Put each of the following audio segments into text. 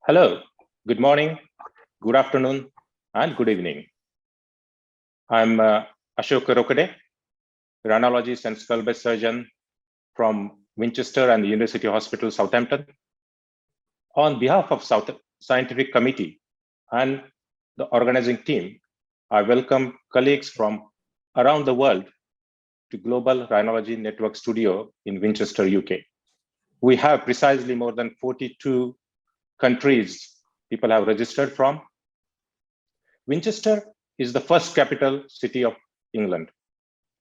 Hello, good morning, good afternoon, and good evening. I'm Ashok Rokade, rhinologist and skull-base surgeon from Winchester and the University Hospital Southampton. On behalf of Scientific Committee and the organizing team, I welcome colleagues from around the world to Global Rhinology Network Studio in Winchester, UK. We have precisely more than 42 countries people have registered from. Winchester is the first capital city of England.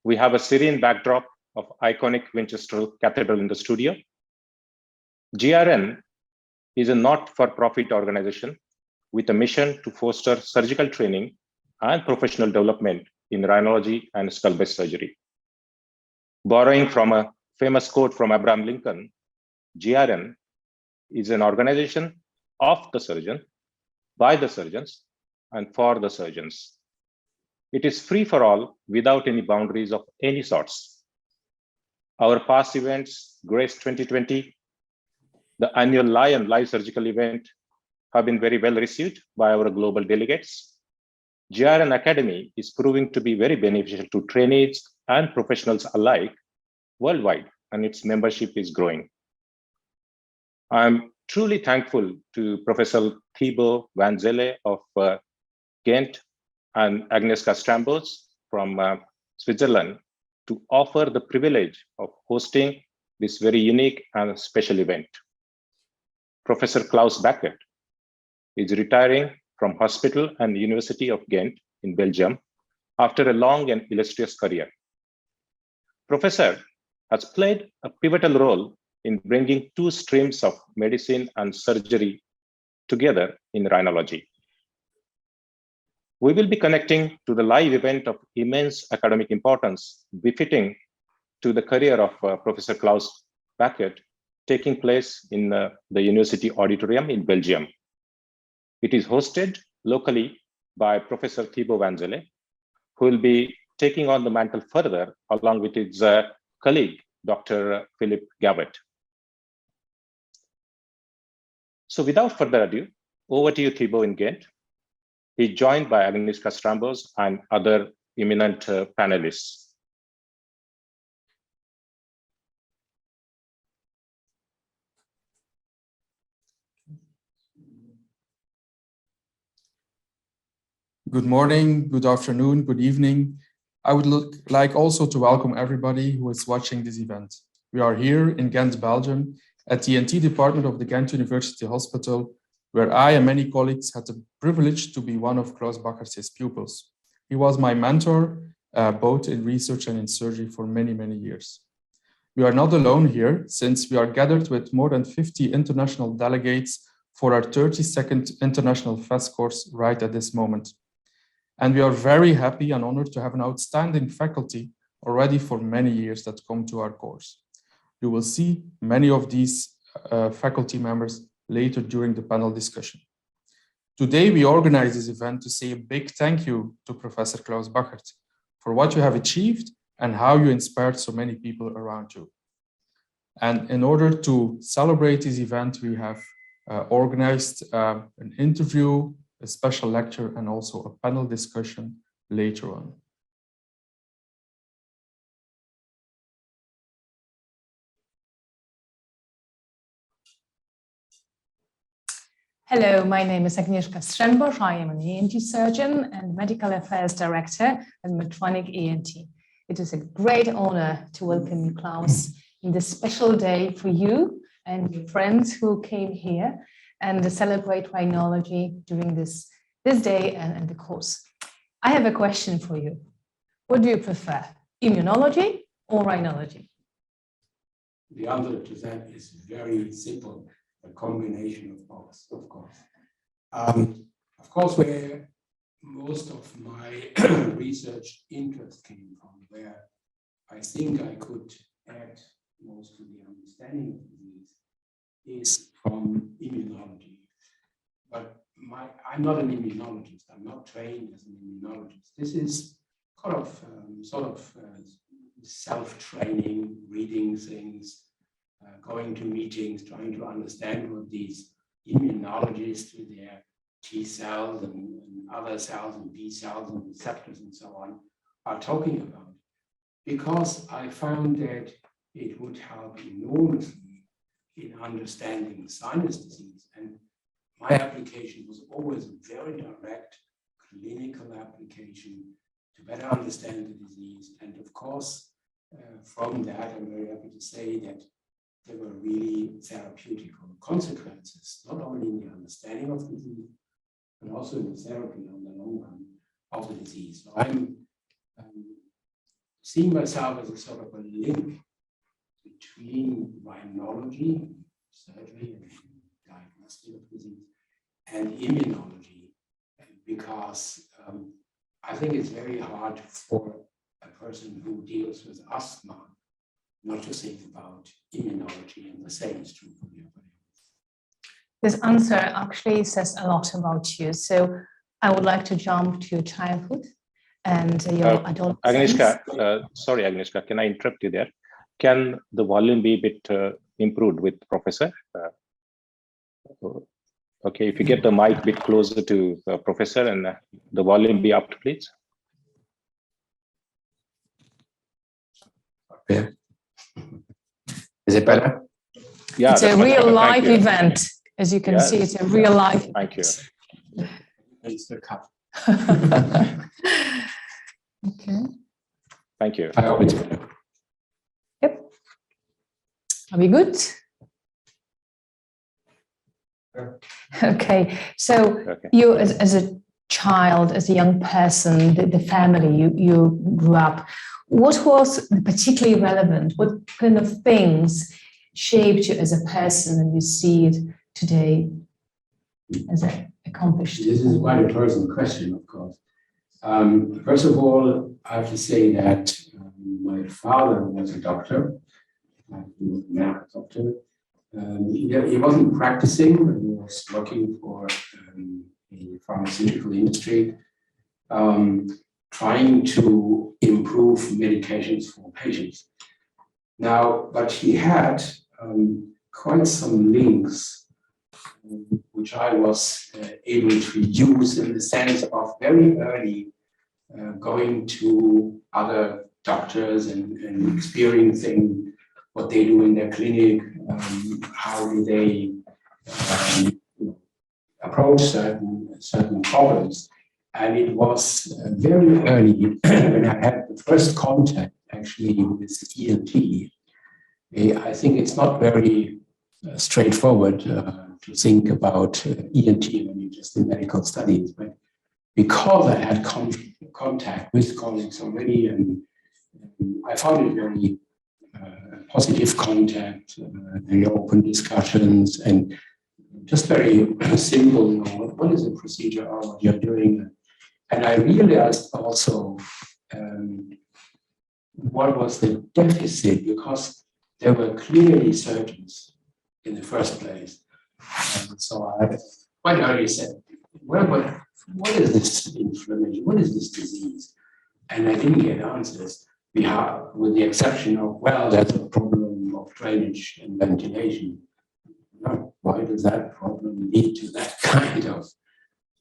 We have a serene backdrop of iconic Winchester Cathedral in the studio. GRN is a not-for-profit organization with a mission to foster surgical training and professional development in rhinology and skull-base surgery. Borrowing from a famous quote from Abraham Lincoln, GRN is an organization of the surgeon, by the surgeons, and for the surgeons. It is free for all without any boundaries of any sorts. Our past events, Grace 2020, the annual live surgical event, have been very well received by our global delegates. GRN Academy is proving to be very beneficial to trainees and professionals alike worldwide, and its membership is growing. I'm truly thankful to Professor Thibaut van Zelle of Ghent and Agnieszka Strambos from Switzerland to offer the privilege of hosting this very unique and special event. Professor Claus Bachert is retiring from Hospital and University of Ghent in Belgium after a long and illustrious career. Professor has played a pivotal role in bringing two streams of medicine and surgery together in rhinology. We will be connecting to the live event of immense academic importance befitting to the career of Professor Claus Bachert, taking place in the University Auditorium in Belgium. It is hosted locally by Professor Thibaut van Zelle, who will be taking on the mantle further along with his colleague, Dr. Philippe Gavet. So without further ado, over to you, Thibaut in Ghent. He's joined by Agnieszka Strambos and other eminent panelists. Good morning, good afternoon, good evening. I would like also to welcome everybody who is watching this event. We are here in Ghent, Belgium, at the ENT department of the Ghent University Hospital, where I and many colleagues had the privilege to be one of Claus Bachert's pupils. He was my mentor, both in research and in surgery for many, many years. We are not alone here, since we are gathered with more than 50 international delegates for our 32nd International Fest course right at this moment. And we are very happy and honored to have an outstanding faculty already for many years that come to our course. You will see many of these faculty members later during the panel discussion. Today, we organize this event to say a big thank you to Professor Claus Bachert for what you have achieved and how you inspired so many people around you. And in order to celebrate this event, we have organized an interview, a special lecture, and also a panel discussion later on. Hello, my name is Agnieszka Strambos. I am an ENT surgeon and Medical Affairs Director at Medtronic ENT. It is a great honor to welcome you, Claus, in this special day for you and your friends who came here and to celebrate rhinology during this day and the course. I have a question for you. What do you prefer, immunology or rhinology? The answer to that is very simple. A combination of both, of course. Of course, where most of my research interest came from, where I think I could add most to the understanding of disease, is from immunology. But I'm not an immunologist. I'm not trained as an immunologist. This is sort of self-training, reading things, going to meetings, trying to understand what these immunologists with their T cells and other cells and B cells and receptors and so on are talking about. Because I found that it would help enormously in understanding sinus disease. And my application was always a very direct clinical application to better understand the disease. And of course, from that, I'm very happy to say that there were really therapeutic consequences, not only in the understanding of the disease, but also in the therapy on the long run of the disease. So I'm seeing myself as a sort of a link between rhinology, surgery, and diagnostic of disease, and immunology, because I think it's very hard for a person who deals with asthma not to think about immunology, and the same is true for everybody else. This answer actually says a lot about you. So I would like to jump to your childhood and your adolescence. Agnieszka, sorry, Agnieszka, can I interrupt you there? Can the volume be a bit improved with Professor? Okay, if you get the mic a bit closer to the Professor and the volume be up, please. Yeah. Is it better? Yeah, it's a real live event. As you can see, it's a real live. Thank you. It's the cup. Okay. Thank you. I hope it's better. Yep. Are we good? Okay. So you, as a child, as a young person, the family you grew up, what was particularly relevant? What kind of things shaped you as a person, and you see it today as an accomplished? This is quite a personal question, of course. First of all, I have to say that my father was a doctor. He was a medical doctor. He wasn't practicing. He was working for the pharmaceutical industry, trying to improve medications for patients. Now, but he had quite some links, which I was able to use in the sense of very early going to other doctors and experiencing what they do in their clinic, how do they approach certain problems. And it was very early when I had the first contact actually with ENT. I think it's not very straightforward to think about ENT when you're just in medical studies, but because I had contact with colleagues already, and I found it very positive contact, very open discussions, and just very simple, you know, what is the procedure or what you're doing. And I realized also what was the deficit, because there were clearly surgeons in the first place. And so I quite early said, well, what is this inflammation? What is this disease? And I didn't get answers, with the exception of, well, there's a problem of drainage and ventilation. No, why does that problem lead to that kind of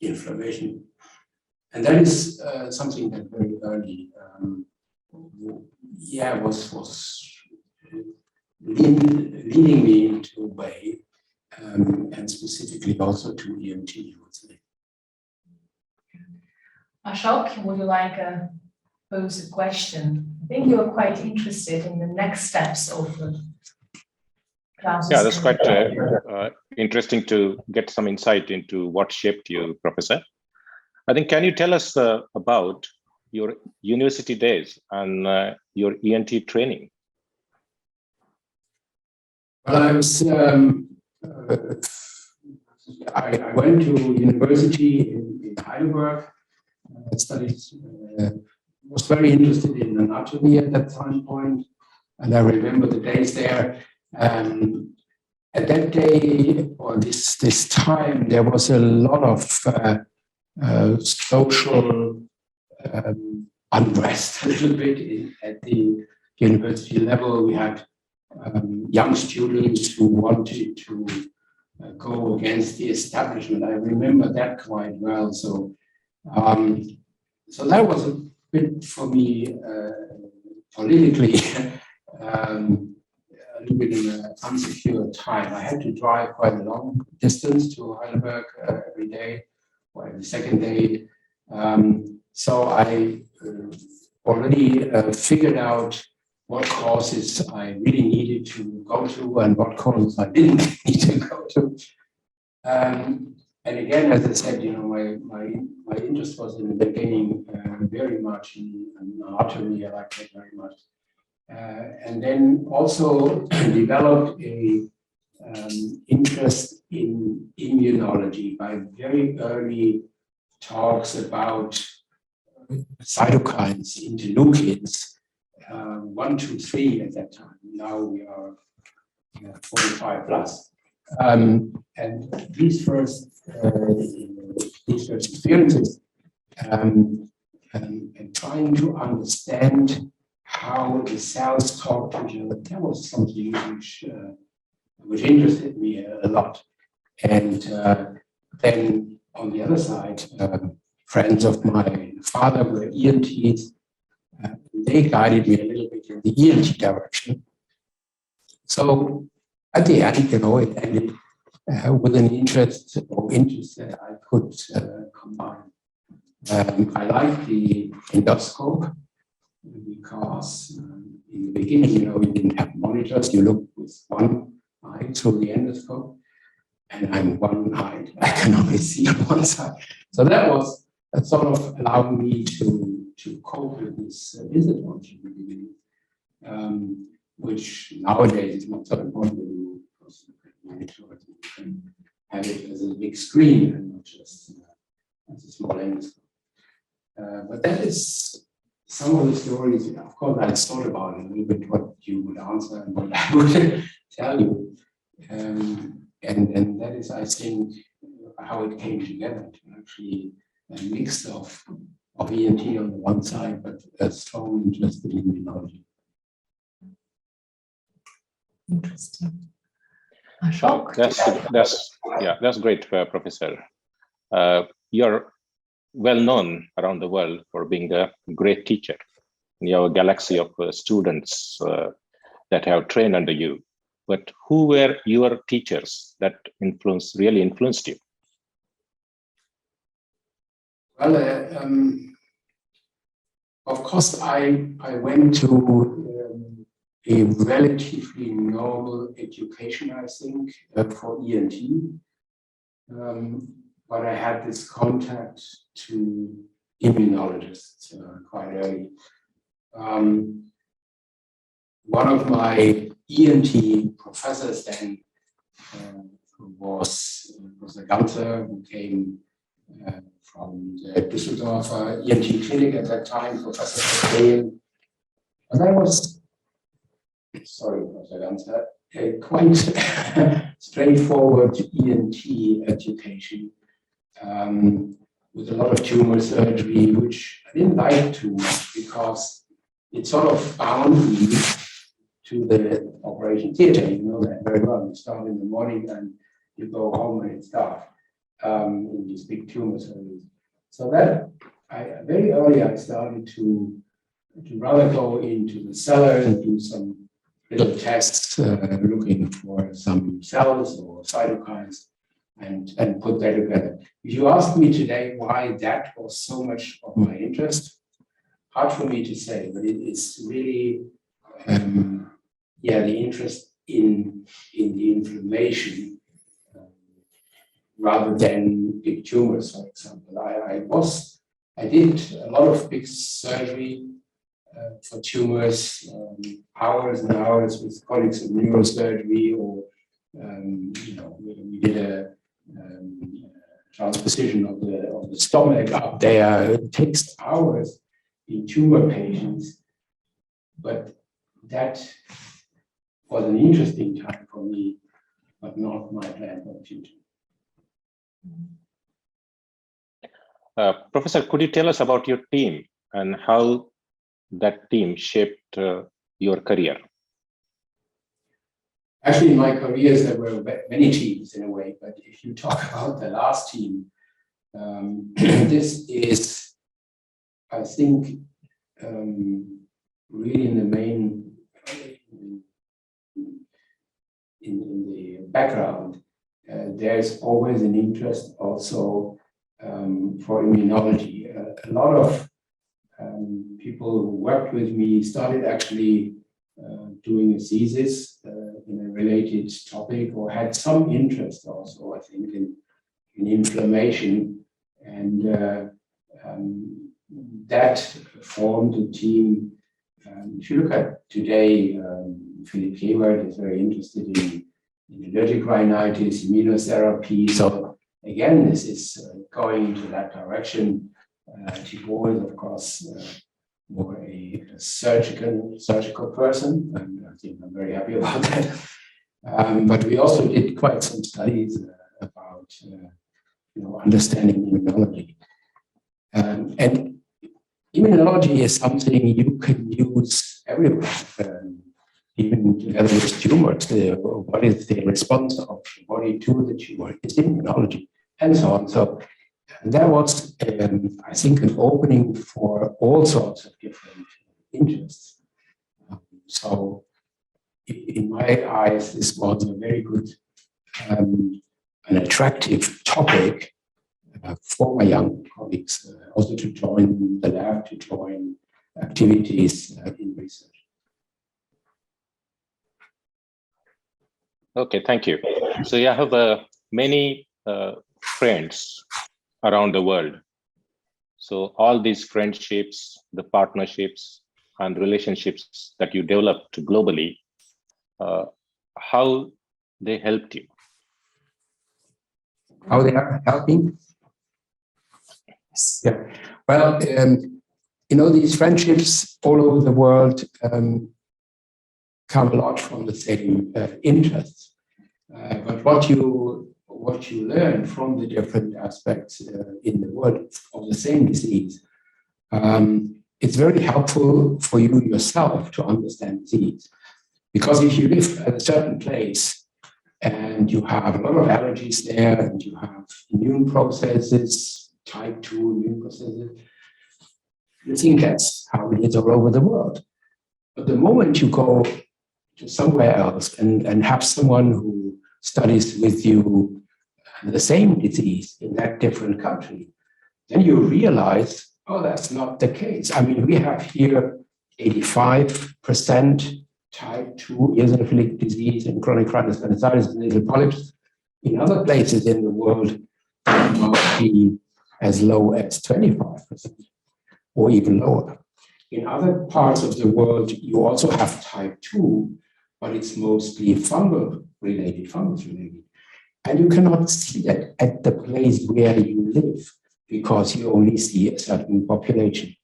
inflammation? And that is something that very early, was leading me into a way, and specifically also to ENT, I would say. Ashok, would you like to pose a question? I think you are quite interested in the next steps of Klaus's. Yeah, that's quite interesting to get some insight into what shaped you, Professor. I think, can you tell us about your university days and your ENT training? Well, I went to university in Heidelberg. I studied, was very interested in anatomy at that time point, and I remember the days there. At that day, or this time, there was a lot of social unrest, a little bit at the university level. We had young students who wanted to go against the establishment. I remember that quite well. So so that was a bit for me politically a little bit in an unsecure time. I had to drive quite a long distance to Heidelberg every day or every second day. So I already figured out what courses I really needed to go to and what courses I didn't need to go to. And again, as I said, my interest was in the beginning very much in anatomy. I liked it very much. And then also developed a interest in immunology by very early talks about cytokines, interleukins, 1, 2, 3 at that time. Now we are 45 plus. And these first experiences and trying to understand how the cells talk to each other, that was something which interested me a lot. And then on the other side, friends of my father were ENTs. They guided me a little bit in the ENT direction. So at the end, it ended with an interest that I could combine. I like the endoscope because in the beginning, we didn't have monitors. You look with one eye through the endoscope, and I'm one-eyed. I can only see on one side. So that was sort of allowed me to cope with this disadvantage in the beginning, which nowadays is not so important anymore because you can have it as a big screen and not just as a small endoscope. But that is some of the stories. Of course, I thought about it a little bit what you would answer and what I would tell you. And that is, I think, how it came together to actually a mix of ENT on the one side, but a strong interest in immunology. Interesting. Ashok? That's great, Professor. You're well known around the world for being a great teacher. You have a galaxy of students that have trained under you. But who were your teachers that really influenced you? Well, of course, I went to a relatively normal education, I think, for ENT. But I had this contact to immunologists quite early. One of my ENT professors then was Professor Ganser, who came from the Düsseldorf ENT clinic at that time, Professor Rokade. And that was, sorry, Professor Ganser, a quite straightforward ENT education with a lot of tumor surgery, which I didn't like too much because it sort of bound me to the operation theater. You know that very well. You start in the morning and you go home when it's dark in these big tumor surgeries. So that very early I started to rather go into the cellar and do some little tests looking for some cells or cytokines and put that together. If you ask me today why that was so much of my interest, hard for me to say, but it is really the interest in the inflammation rather than big tumors, for example. I did a lot of big surgery for tumors, hours and hours with colleagues in neurosurgery, or we did a transposition of the stomach up there. It takes hours in tumor patients, but that was an interesting time for me, but not my plan for the future. Professor, could you tell us about your team and how that team shaped your career? Actually, in my careers, there were many teams in a way, but if you talk about the last team, this is, I think, really in the main, in the background, there's always an interest also for immunology. A lot of people who worked with me started actually doing a thesis in a related topic, or had some interest also, I think, in inflammation, and that formed a team. If you look at today, Philip Hayward is very interested in allergic rhinitis, immunotherapy. So again, this is going into that direction. Thibault is, of course, more a surgical person, and I think I'm very happy about that. But we also did quite some studies about understanding immunology. And immunology is something you can use everywhere, even together with tumors. What is the response of the body to the tumor? It's immunology, and so on. So that was, I think, an opening for all sorts of different interests. So in my eyes, this was a very good, an attractive topic for my young colleagues, also to join the lab, to join activities in research. Okay, thank you. So you have many friends around the world. So all these friendships, the partnerships and relationships that you developed globally, how they helped you? How they are helping? Yeah. Well, these friendships all over the world come a lot from the same interests. But what you learn from the different aspects in the world of the same disease, it's very helpful for you yourself to understand disease. Because if you live at a certain place and you have a lot of allergies there, and you have immune processes, type 2 immune processes, you think that's how it is all over the world. But the moment you go to somewhere else and have someone who studies with you the same disease in that different country, then you realize, oh, that's not the case. I mean, we have here 85% type 2 eosinophilic disease and chronic rhinosinusitis and nasal polyps. In other places in the world, it might be as low as 25% or even lower. In other parts of the world, you also have type 2, but it's mostly fungus related. And you cannot see that at the place where you live, because you only see a certain population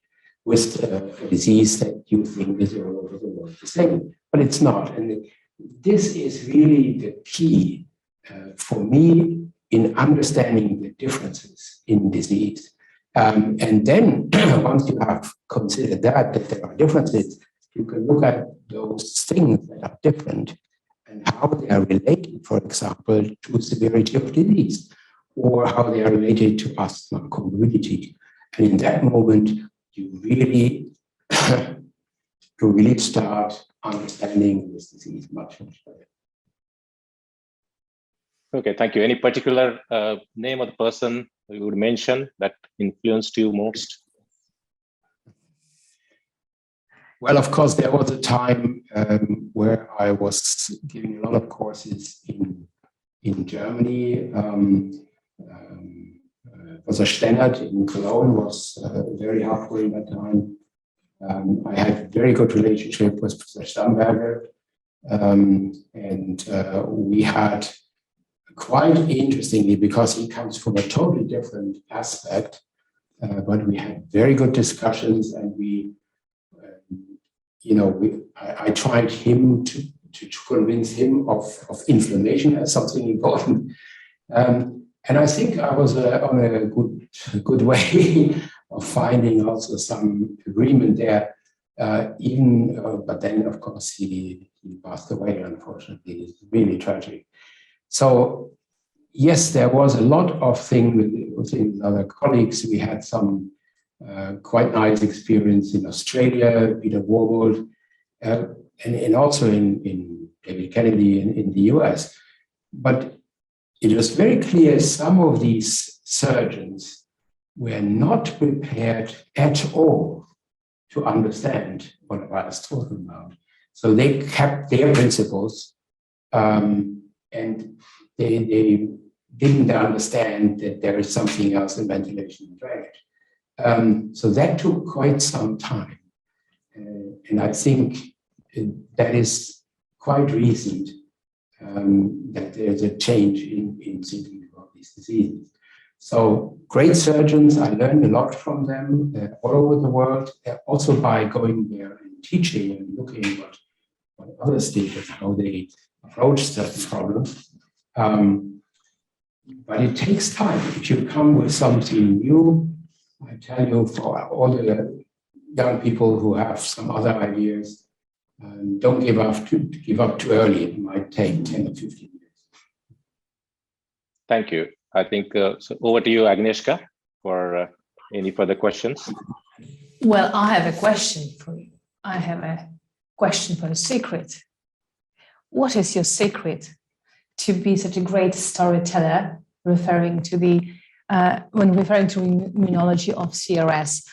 with a disease that you think is all over the world the same, but it's not. And this is really the key for me in understanding the differences in disease. And then once you have considered that there are differences, you can look at those things that are different and how they are related, for example, to severity of disease, or how they are related to asthma comorbidity. And in that moment, you really start understanding this disease much, much better. Okay, thank you. Any particular name of the person you would mention that influenced you most? Well, of course, there was a time where I was giving a lot of courses in Germany. Professor Stennert in Cologne was very helpful in that time. I had a very good relationship with Professor Stamberger, and we had, quite interestingly, because he comes from a totally different aspect, but we had very good discussions, and I tried him to convince him of inflammation as something important. And I think I was on a good way of finding also some agreement there. But then, of course, he passed away, unfortunately. It's really tragic. So, yes, there was a lot of things with other colleagues. We had some quite nice experience in Australia, Peter Warwold, and also in David Kennedy in the US. But it was very clear some of these surgeons were not prepared at all to understand what I was talking about. So they kept their principles, and they didn't understand that there is something else in ventilation and drainage. So that took quite some time. And I think that is quite recent, that there's a change in thinking about these diseases. So great surgeons, I learned a lot from them all over the world, also by going there and teaching and looking at what others did and how they approach certain problems. But it takes time. If you come with something new, I tell you, for all the young people who have some other ideas, don't give up too early. It might take 10 or 15 years. Thank you. I think so over to you, Agnieszka, for any further questions. Well, I have a question for you. I have a question for a secret. What is your secret to be such a great storyteller, referring to when referring to immunology of CRS?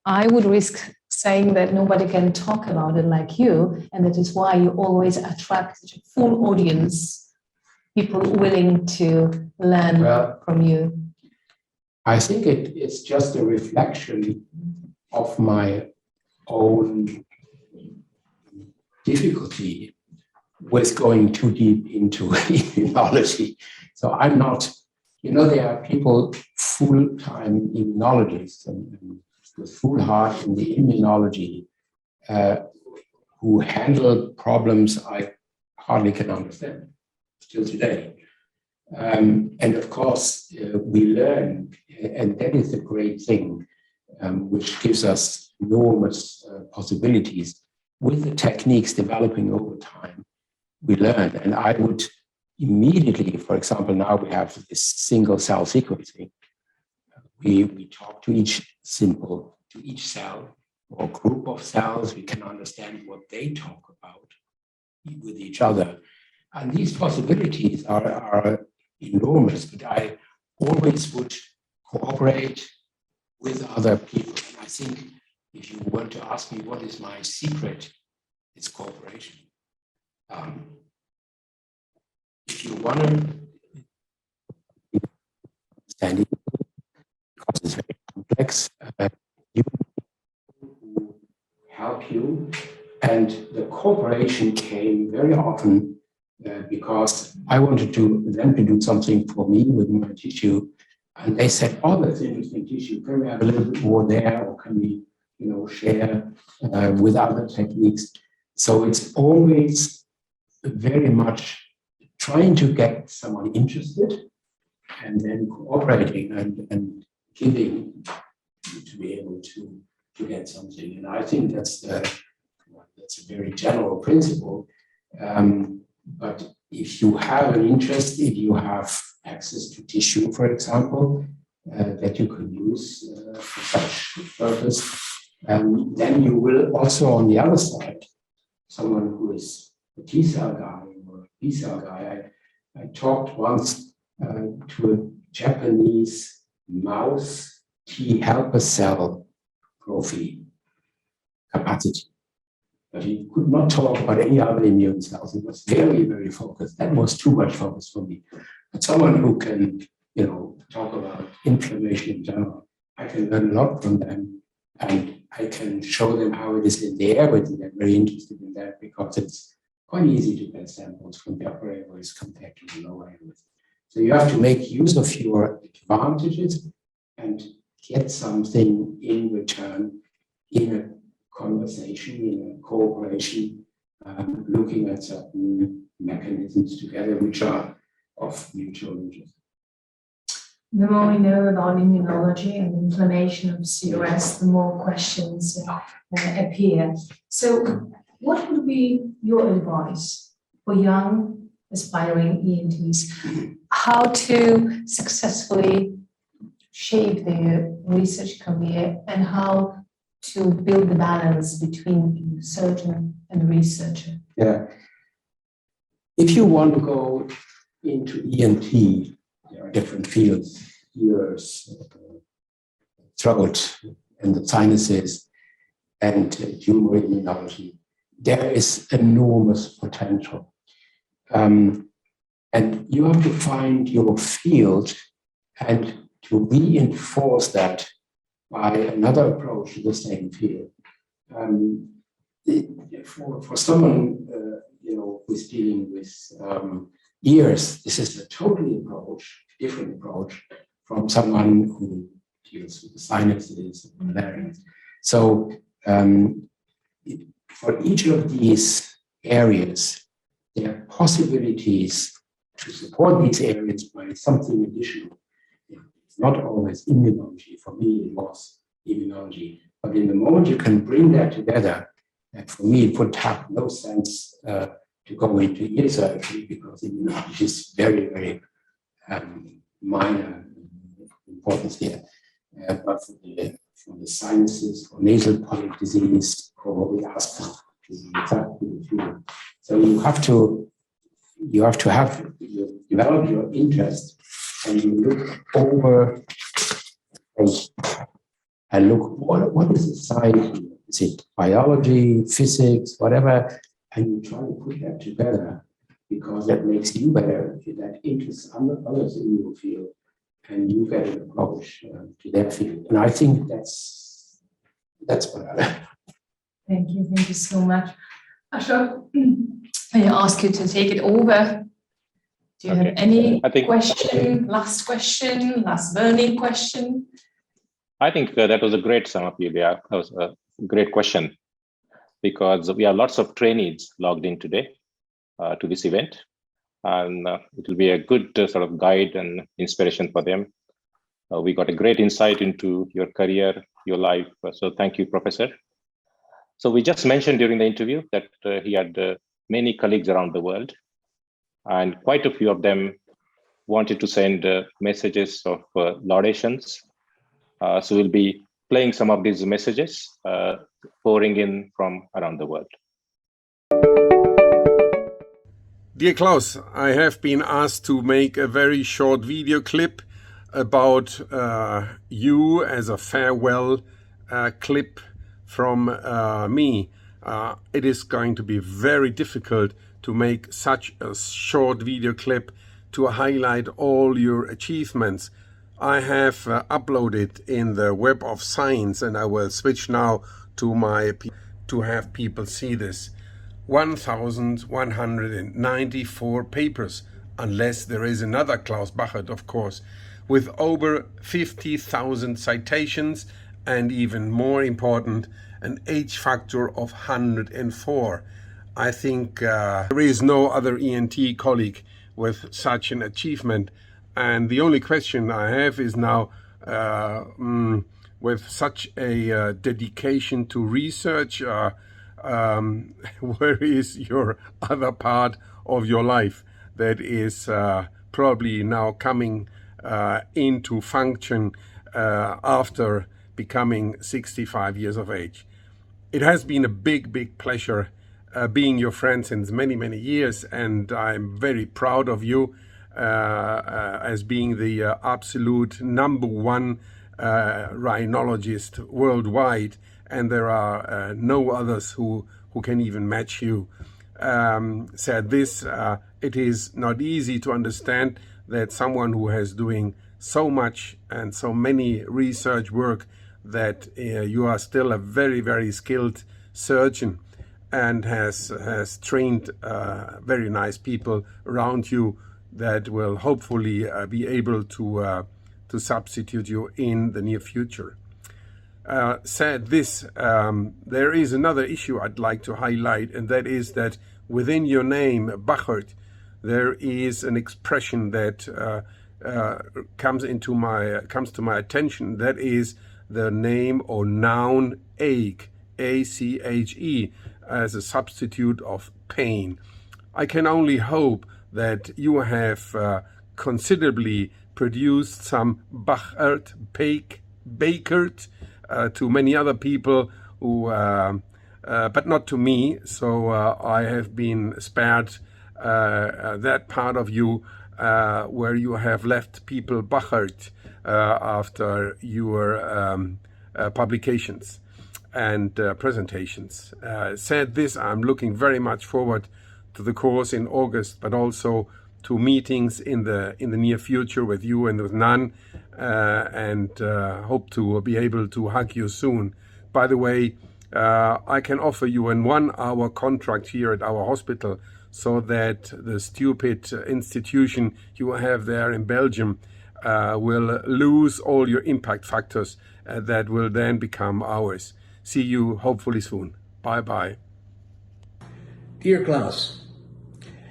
I would risk saying that nobody can talk about it like you, and that is why you always attract such a full audience, people willing to learn from you. I think it's just a reflection of my own difficulty with going too deep into immunology. So I'm not, there are people full-time immunologists and with full heart in the immunology who handle problems I hardly can understand still today. And of course, we learn, and that is a great thing, which gives us enormous possibilities. With the techniques developing over time, we learn. And I would immediately, for example, now we have this single cell sequencing. We talk to each cell or group of cells. We can understand what they talk about with each other. And these possibilities are enormous, but I always would cooperate with other people. And I think if you want to ask me what is my secret, it's cooperation. If you want to understand it, because it's very complex, you who help you, and the cooperation came very often because I wanted them to do something for me with my tissue, and they said, "Oh, that's interesting tissue. Can we have a little bit more there, or can we, share with other techniques?" So it's always very much trying to get someone interested, and then cooperating and giving to be able to get something. And I think that's a very general principle. But if you have an interest, if you have access to tissue, for example, that you can use for such purpose, then you will also, on the other side, someone who is a T cell guy or a B cell guy. I talked once to a Japanese mouse T helper cell trophy capacity. But he could not talk about any other immune cells. He was very, very focused. That was too much focus for me. But someone who can, talk about inflammation in general, I can learn a lot from them, and I can show them how it is in the airways. They're very interested in that because it's quite easy to get samples from the upper airways compared to the lower airways. So you have to make use of your advantages and get something in return in a conversation, in a cooperation, looking at certain mechanisms together which are of mutual interest. The more we know about immunology and inflammation of CRS, the more questions appear. So what would be your advice for young aspiring ENTs? How to successfully shape their research career and how to build the balance between surgeon and researcher? Yeah. If you want to go into ENT, there are different fields, ears, throat, and the sinuses, and tumor immunology. There is enormous potential. And you have to find your field and to reinforce that by another approach to the same field. For someone who's dealing with ears, this is a totally different approach from someone who deals with the sinuses and larynx. So for each of these areas, there are possibilities to support these areas by something additional. It's not always immunology. For me, it was immunology. But in the moment you can bring that together, and for me, it would have no sense to go into ear surgery because immunology is very, very minor importance here. But for the sinuses, for nasal polyp disease, for the asthma, so you have to develop your interest and you look over and look what is the science? Is it biology, physics, whatever? And you try to put that together because that makes you better, that interests others in your field, and you get an approach to that field. And I think that's what I like. Thank you so much. Ashok, I ask you to take it over. Do you have any last question, last burning question? I think that was a great sum up, Julia. That was a great question, because we have lots of trainees logged in today to this event, and it will be a good sort of guide and inspiration for them. We got a great insight into your career, your life. So thank you, Professor. So we just mentioned during the interview that he had many colleagues around the world, and quite a few of them wanted to send messages of laudations. So we'll be playing some of these messages pouring in from around the world. Dear Klaus, I have been asked to make a very short video clip about you as a farewell clip from me. It is going to be very difficult to make such a short video clip to highlight all your achievements. I have uploaded in the Web of Science, and I will switch now to have people see this. 1,194 papers, unless there is another Claus Bachert, of course, with over 50,000 citations, and even more important, an H factor of 104. I think there is no other ENT colleague with such an achievement. And the only question I have is now, with such a dedication to research, where is your other part of your life that is probably now coming into function after becoming 65 years of age? It has been a big pleasure being your friend since many years, and I'm very proud of you as being the absolute #1 rhinologist worldwide, and there are no others who can even match you. Said this, it is not easy to understand that someone who has doing so much and so many research work, that you are still a very skilled surgeon and has trained very nice people around you that will hopefully be able to substitute you in the near future. Said this, there is another issue I'd like to highlight, and that is that within your name, Bachert, there is an expression that comes to my attention. That is the name or noun ache, A-C-H-E, as a substitute of pain. I can only hope that you have considerably produced some Bachert, Bachert to many other people who, but not to me. So I have been spared that part of you where you have left people Bachert after your publications and presentations. Said this, I'm looking very much forward to the course in August, but also to meetings in the near future with you and with Nan, and hope to be able to hug you soon. By the way, I can offer you a 1-hour contract here at our hospital, so that the stupid institution you have there in Belgium will lose all your impact factors that will then become ours. See you hopefully soon. Bye-bye. Dear Klaus,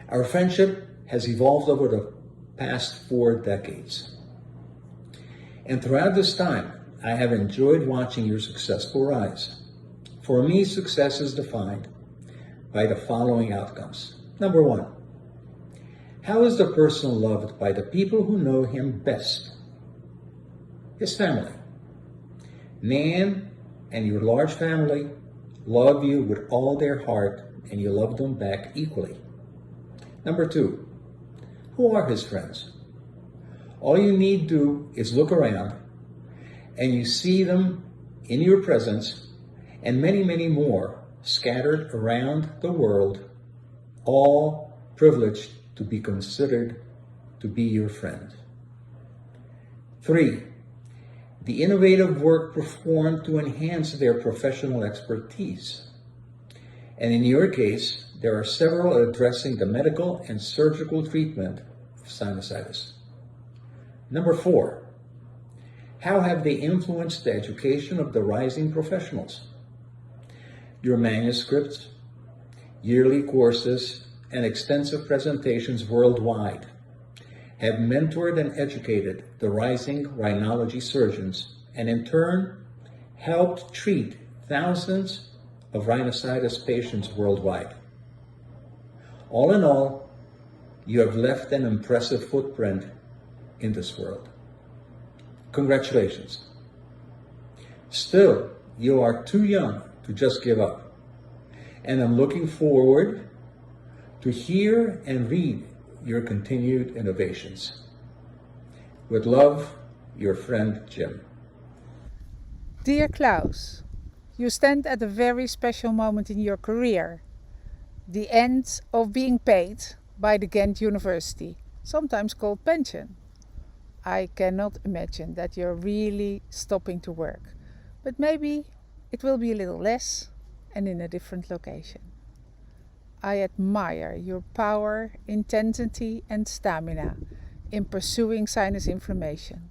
our friendship has evolved over the past 4 decades. And throughout this time, I have enjoyed watching your successful rise. For me, success is defined by the following outcomes. Number 1, how is the person loved by the people who know him best? His family. Nan and your large family love you with all their heart, and you love them back equally. Number 2, who are his friends? All you need do is look around and you see them in your presence, and many, many more scattered around the world, all privileged to be considered to be your friend. 3, the innovative work performed to enhance their professional expertise. And in your case, there are several addressing the medical and surgical treatment of sinusitis. Number 4, how have they influenced the education of the rising professionals? Your manuscripts, yearly courses, and extensive presentations worldwide have mentored and educated the rising rhinology surgeons, and in turn helped treat thousands of rhinosinusitis patients worldwide. All in all, you have left an impressive footprint in this world. Congratulations. Still, you are too young to just give up, and I'm looking forward to hear and read your continued innovations. With love, your friend Jim. Dear Klaus, you stand at a very special moment in your career, the end of being paid by the Ghent University, sometimes called pension. I cannot imagine that you're really stopping to work, but maybe it will be a little less and in a different location. I admire your power, intensity and stamina in pursuing sinus inflammation.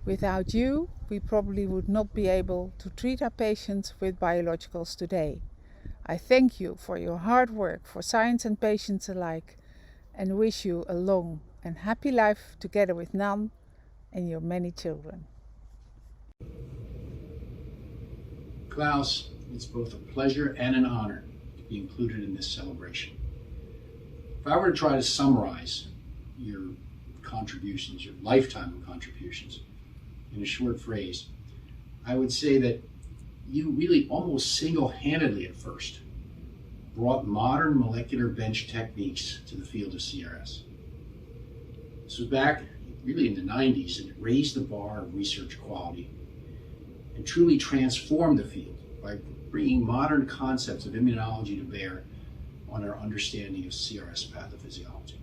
Without you, we probably would not be able to treat our patients with biologicals today. I thank you for your hard work for science and patients alike, and wish you a long and happy life together with Nan and your many children. Klaus, it's both a pleasure and an honor to be included in this celebration. If I were to try to summarize your contributions, your lifetime of contributions, in a short phrase, I would say that you really almost single-handedly at first brought modern molecular bench techniques to the field of CRS. This was back really in the 90s, and it raised the bar of research quality and truly transformed the field by bringing modern concepts of immunology to bear on our understanding of CRS pathophysiology.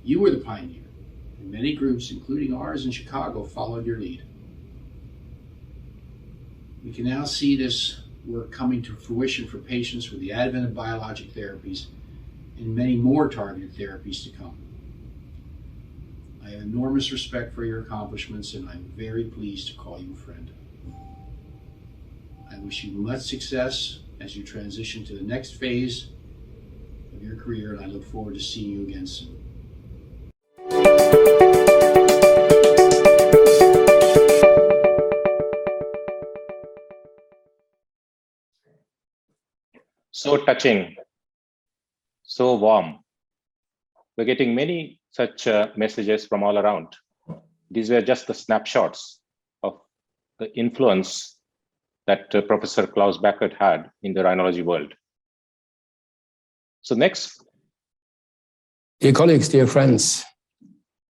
You were the pioneer, and many groups, including ours in Chicago, followed your lead. We can now see this work coming to fruition for patients with the advent of biologic therapies and many more targeted therapies to come. I have enormous respect for your accomplishments, and I'm very pleased to call you a friend. I wish you much success as you transition to the next phase of your career, and I look forward to seeing you again soon. so touching, so warm. We're getting many such messages from all around. These were just the snapshots of the influence that Professor Claus Bachert had in the rhinology world. So next. Dear colleagues, dear friends,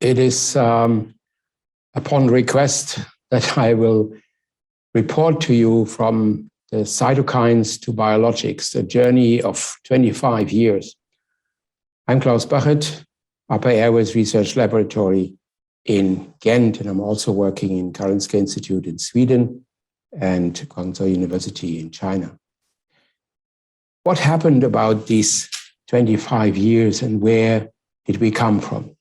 it is upon request that I will report to you from the cytokines to biologics, a journey of 25 years. I'm Claus Bachert, Upper Airways Research Laboratory in Ghent, and I'm also working in Karolinska Institute in Sweden and Guangzhou University in China. What happened about these 25 years and where did we come from?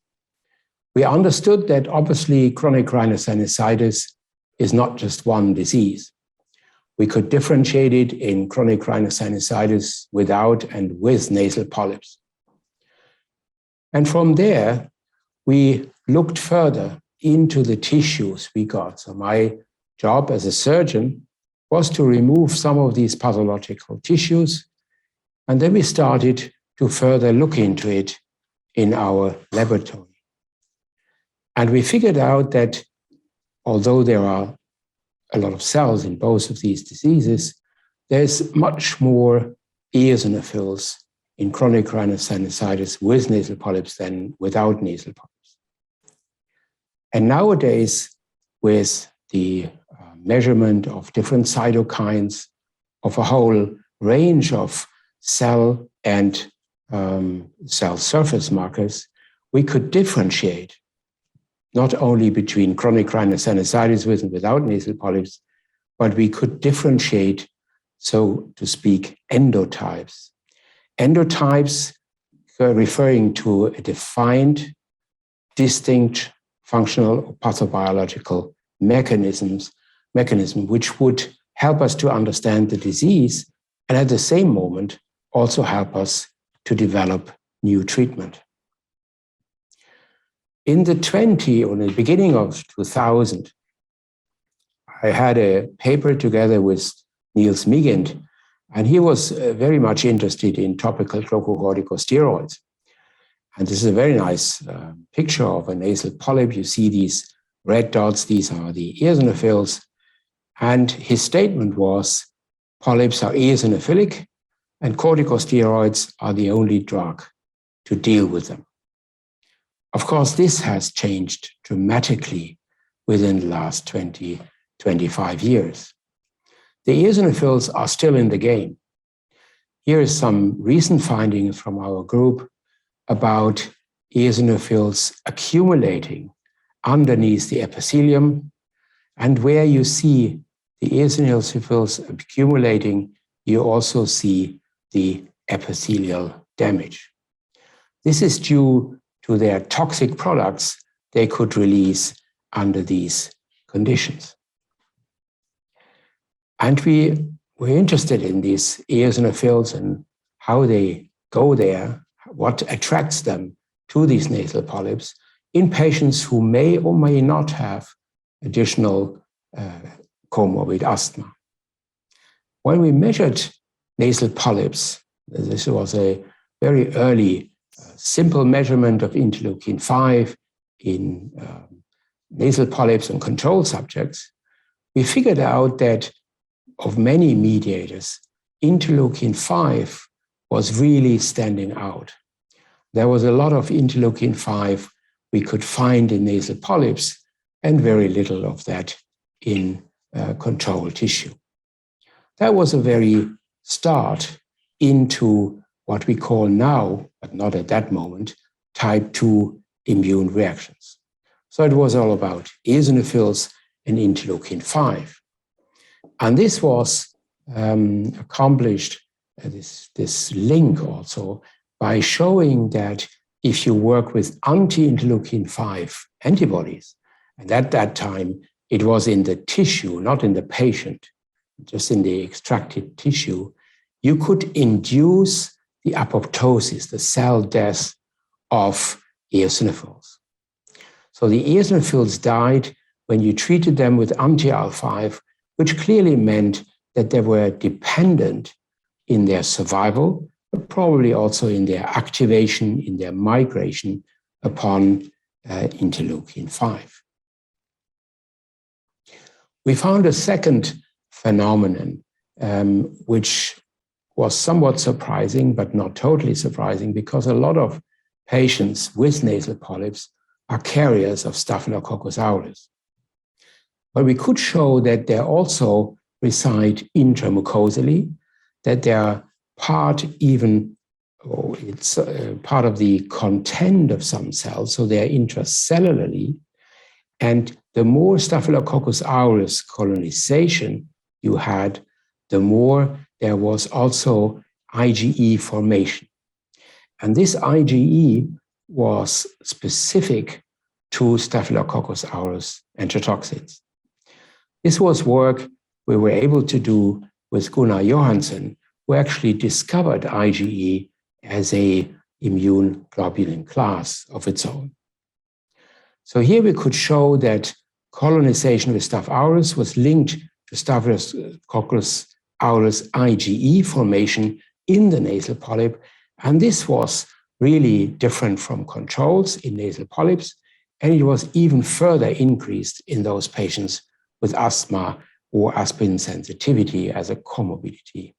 We understood that obviously chronic rhinosinusitis is not just one disease. We could differentiate it in chronic rhinosinusitis without and with nasal polyps. And from there, we looked further into the tissues we got. So my job as a surgeon was to remove some of these pathological tissues. And then we started to further look into it in our laboratory. And we figured out that although there are a lot of cells in both of these diseases, there's much more eosinophils in chronic rhinosinusitis with nasal polyps than without nasal polyps. And nowadays, with the measurement of different cytokines, of a whole range of cell and cell surface markers, we could differentiate not only between chronic rhinosinusitis with and without nasal polyps, but we could differentiate, so to speak, endotypes. Endotypes referring to a defined, distinct functional or pathobiological mechanism, which would help us to understand the disease and at the same moment also help us to develop new treatment. In the beginning of 2000, I had a paper together with Niels Migent, and he was very much interested in topical glucocorticosteroids. And this is a very nice picture of a nasal polyp. You see these red dots, these are the eosinophils. And his statement was, polyps are eosinophilic and corticosteroids are the only drug to deal with them. Of course, this has changed dramatically within the last 20, 25 years. The eosinophils are still in the game. Here is some recent findings from our group about eosinophils accumulating underneath the epithelium. And where you see the eosinophils accumulating, you also see the epithelial damage. This is due to their toxic products they could release under these conditions. And we were interested in these eosinophils and how they go there, what attracts them to these nasal polyps in patients who may or may not have additional comorbid asthma. When we measured nasal polyps, this was a very early simple measurement of interleukin-5 in nasal polyps and control subjects, we figured out that of many mediators, interleukin-5 was really standing out. There was a lot of interleukin-5 we could find in nasal polyps and very little of that in control tissue. That was a very start into what we call now, but not at that moment, type 2 immune reactions. So it was all about eosinophils and interleukin-5. And this was accomplished, this link also, by showing that if you work with anti-interleukin-5 antibodies, and at that time it was in the tissue, not in the patient, just in the extracted tissue, you could induce the apoptosis, the cell death of eosinophils. So the eosinophils died when you treated them with anti-IL-5, which clearly meant that they were dependent in their survival, but probably also in their activation, in their migration upon interleukin-5. We found a second phenomenon, which was somewhat surprising, but not totally surprising, because a lot of patients with nasal polyps are carriers of Staphylococcus aureus. But we could show that they also reside intramucosally, that they are part part of the content of some cells, so they are intracellularly. And the more Staphylococcus aureus colonization you had, the more there was also IgE formation. And this IgE was specific to Staphylococcus aureus enterotoxins. This was work we were able to do with Gunnar Johansson, who actually discovered IgE as an immune globulin class of its own. So here we could show that colonization with Staph aureus was linked to Staphylococcus aureus IgE formation in the nasal polyp, and this was really different from controls in nasal polyps, and it was even further increased in those patients with asthma or aspirin sensitivity as a comorbidity.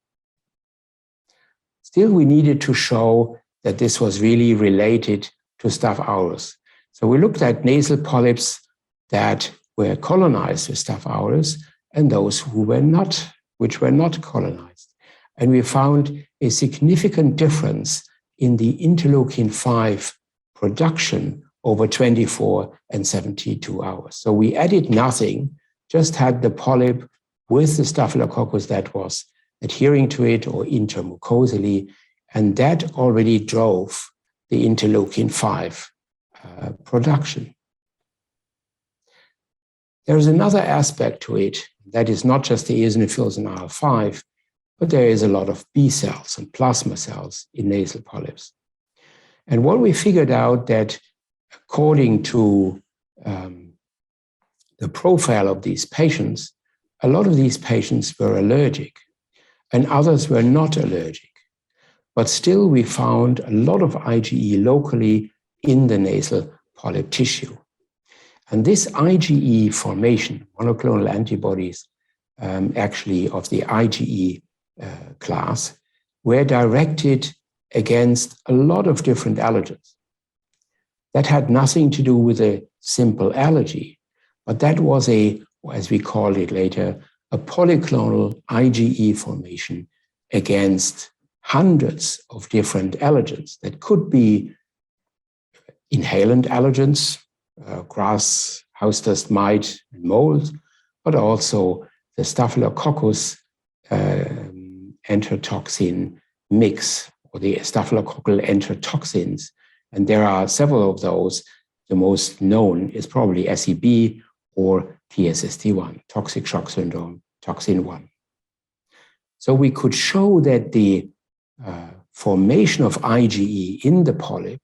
Still, we needed to show that this was really related to Staph aureus. So we looked at nasal polyps that were colonized with Staph aureus and those who were not, which were not colonized. And we found a significant difference in the interleukin-5 production over 24 and 72 hours. So we added nothing, just had the polyp with the Staphylococcus that was adhering to it or intermucosally, and that already drove the interleukin-5 production. There is another aspect to it that is not just the eosinophils and IL-5, but there is a lot of B cells and plasma cells in nasal polyps. And what we figured out that according to the profile of these patients, a lot of these patients were allergic and others were not allergic. But still we found a lot of IgE locally in the nasal polyp tissue. And this IgE formation, monoclonal antibodies actually of the IgE class, were directed against a lot of different allergens. That had nothing to do with a simple allergy, but that was a, as we called it later, a polyclonal IgE formation against hundreds of different allergens that could be inhalant allergens, grass, house dust mite, and mold, but also the Staphylococcus enterotoxin mix, or the staphylococcal enterotoxins. And there are several of those. The most known is probably SEB or TSST1, toxic shock syndrome, toxin 1. So we could show that the formation of IgE in the polyp,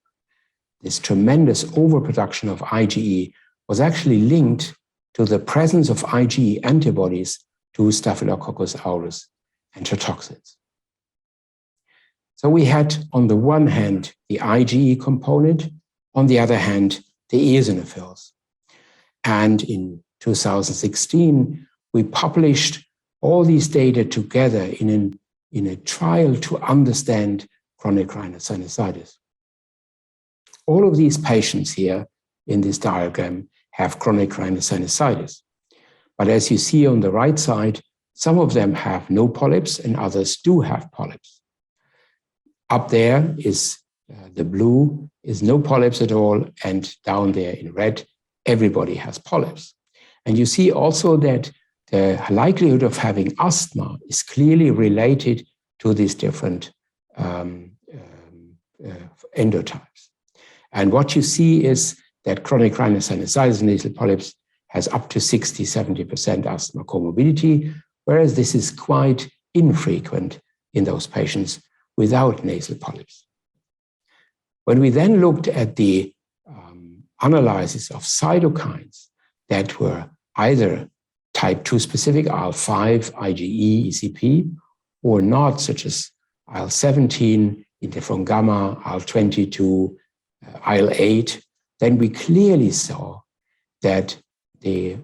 this tremendous overproduction of IgE, was actually linked to the presence of IgE antibodies to Staphylococcus aureus enterotoxins. So we had, on the one hand, the IgE component, on the other hand, the eosinophils. And in 2016, we published all these data together in a trial to understand chronic rhinosinusitis. All of these patients here in this diagram have chronic rhinosinusitis. But as you see on the right side, some of them have no polyps and others do have polyps. Up there is the blue is no polyps at all, and down there in red, everybody has polyps. And you see also that the likelihood of having asthma is clearly related to these different endotypes. And what you see is that chronic rhinosinusitis nasal polyps has up to 60-70% asthma comorbidity, whereas this is quite infrequent in those patients without nasal polyps. When we then looked at the analysis of cytokines that were either type 2 specific, IL-5, IgE, ECP, or not, such as IL-17, interferon gamma, IL-22, IL-8, then we clearly saw that the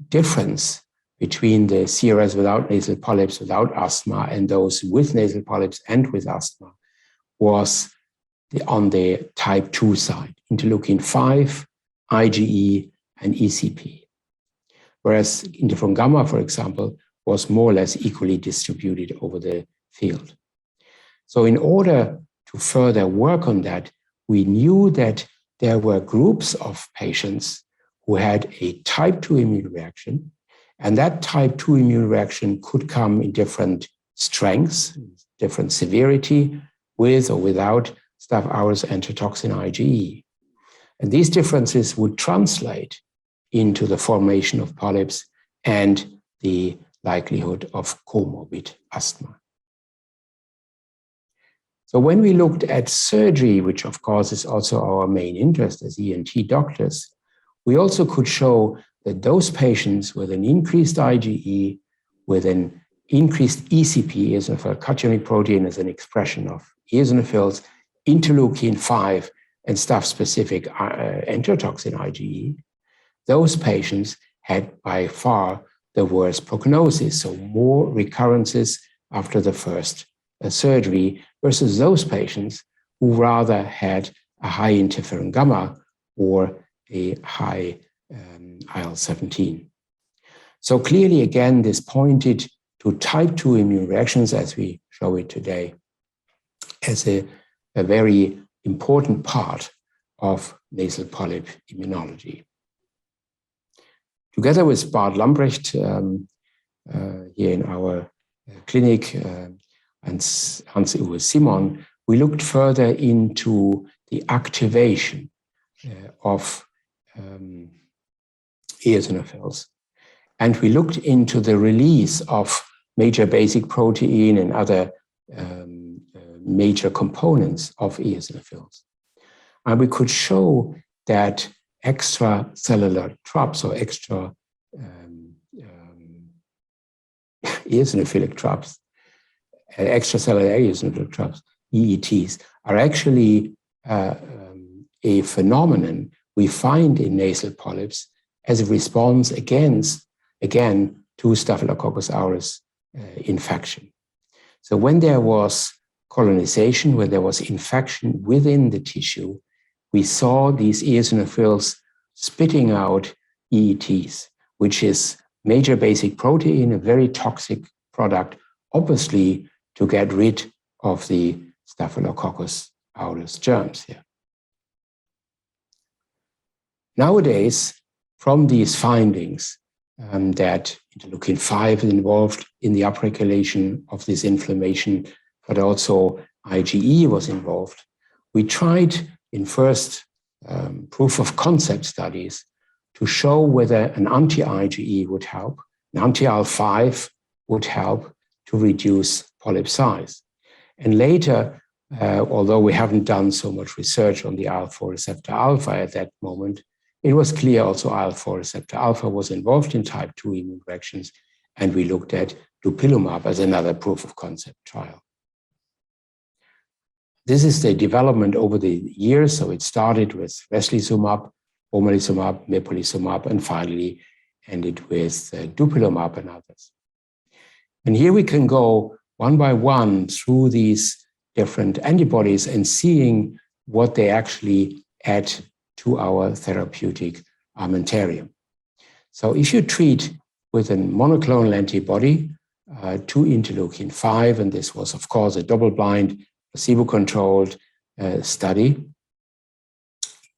difference between the CRS without nasal polyps, without asthma, and those with nasal polyps and with asthma was on the type 2 side, interleukin-5, IgE, and ECP. Whereas interferon gamma, for example, was more or less equally distributed over the field. So in order to further work on that, we knew that there were groups of patients who had a type 2 immune reaction, and that type 2 immune reaction could come in different strengths, different severity, with or without Staph aureus enterotoxin IgE. And these differences would translate into the formation of polyps and the likelihood of comorbid asthma. So when we looked at surgery, which of course is also our main interest as ENT doctors, we also could show that those patients with an increased IgE, with an increased ECP, eosinophil cationic protein as an expression of eosinophils, interleukin-5, and staph-specific enterotoxin IgE, those patients had by far the worst prognosis, so more recurrences after the first surgery versus those patients who rather had a high interferon gamma or a high IL-17. So clearly, again, this pointed to type 2 immune reactions, as we show it today, as a very important part of nasal polyp immunology. Together with Bart Lambrecht here in our clinic and Hans-Uwe Simon, we looked further into the activation of eosinophils. And we looked into the release of major basic protein and other major components of eosinophils. And we could show that extracellular traps or extra eosinophilic traps, extracellular eosinophilic traps, EETs, are actually a phenomenon we find in nasal polyps as a response again to Staphylococcus aureus infection. So when there was colonization, when there was infection within the tissue, we saw these eosinophils spitting out EETs, which is major basic protein, a very toxic product, obviously to get rid of the Staphylococcus aureus germs here. Nowadays, from these findings that interleukin-5 is involved in the upregulation of this inflammation, but also IgE was involved, we tried in first proof of concept studies to show whether an anti-IgE would help, an anti-IL-5 would help to reduce polyp size. And later, although we haven't done so much research on the IL-4 receptor alpha at that moment, it was clear also IL-4 receptor alpha was involved in type 2 immune reactions, and we looked at dupilumab as another proof of concept trial. This is the development over the years. So it started with veslisumab, omalizumab, mepolizumab, and finally ended with dupilumab and others. And here we can go one by one through these different antibodies and seeing what they actually add to our therapeutic armamentarium. So if you treat with a monoclonal antibody to interleukin-5, and this was, of course, a double-blind, placebo-controlled study,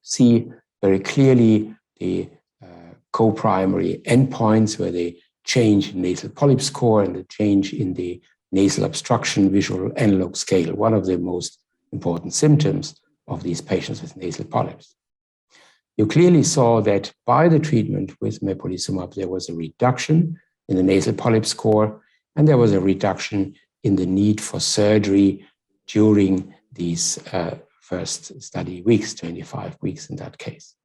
see very clearly the co-primary endpoints where the change in nasal polyp score and the change in the nasal obstruction visual analog scale, one of the most important symptoms of these patients with nasal polyps. You clearly saw that by the treatment with mepolizumab, there was a reduction in the nasal polyp score, and there was a reduction in the need for surgery during these first study weeks, 25 weeks in that case.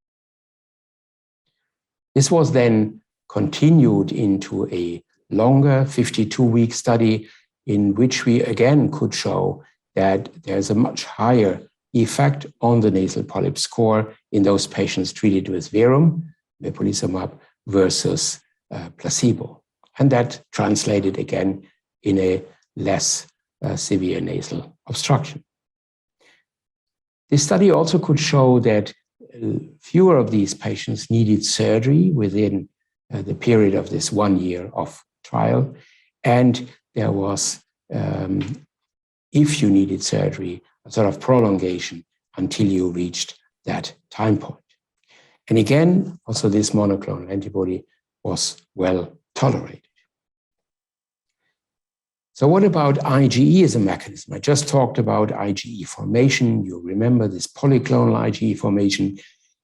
This was then continued into a longer 52-week study in which we again could show that there's a much higher effect on the nasal polyp score in those patients treated with verum, mepolizumab, versus placebo. And that translated again in a less severe nasal obstruction. This study also could show that fewer of these patients needed surgery within the period of this 1 year of trial. And there was, if you needed surgery, a sort of prolongation until you reached that time point. And again, also this monoclonal antibody was well tolerated. So what about IgE as a mechanism? I just talked about IgE formation. You remember this polyclonal IgE formation.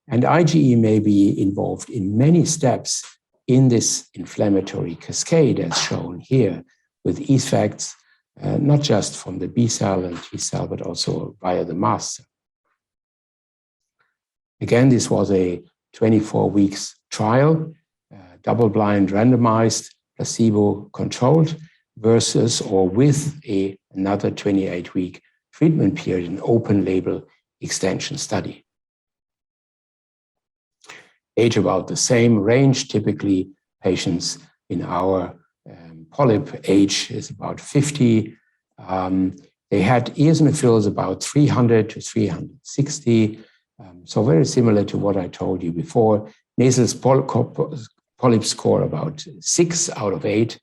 And IgE may be involved in many steps in this inflammatory cascade, as shown here, with effects not just from the B cell and T cell, but also via the mast cell. Again, this was a 24 weeks trial, double-blind, randomized, placebo-controlled, versus or with another 28-week treatment period, an open-label extension study. Age about the same range. Typically, patients in our polyp age is about 50. They had eosinophils about 300 to 360. So very similar to what I told you before. Nasal polyp score about 6 out of 8.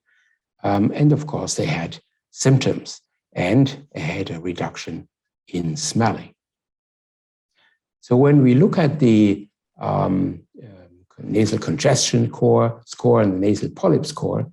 And of course, they had symptoms and had a reduction in smelling. So when we look at the nasal congestion score and the nasal polyp score,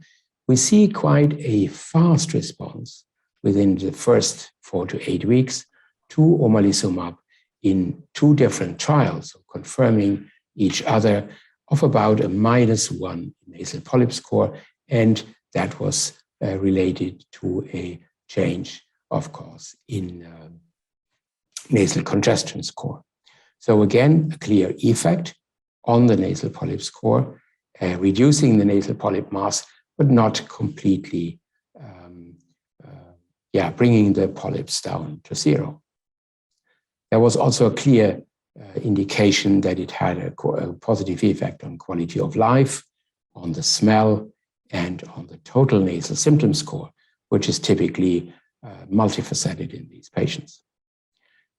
we see quite a fast response within the first 4 to 8 weeks to omalizumab in 2 different trials, confirming each other, of about a -1 nasal polyp score. And that was related to a change, of course, in nasal congestion score. So again, a clear effect on the nasal polyp score, reducing the nasal polyp mass, but not completely bringing the polyps down to 0. There was also a clear indication that it had a positive effect on quality of life, on the smell, and on the total nasal symptom score, which is typically multifaceted in these patients.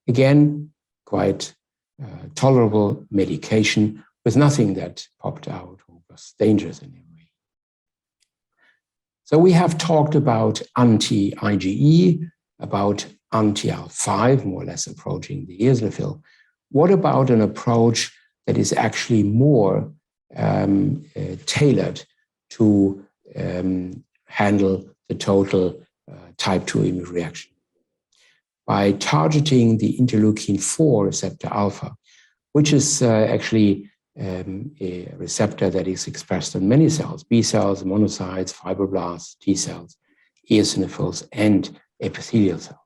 Again, quite tolerable medication with nothing that popped out or was dangerous in any way. So we have talked about anti-IgE, about anti-IL-5, more or less approaching the eosinophil. What about an approach that is actually more tailored to handle the total type 2 immune reaction? By targeting the interleukin-4 receptor alpha, which is actually a receptor that is expressed on many cells, B cells, monocytes, fibroblasts, T cells, eosinophils, and epithelial cells.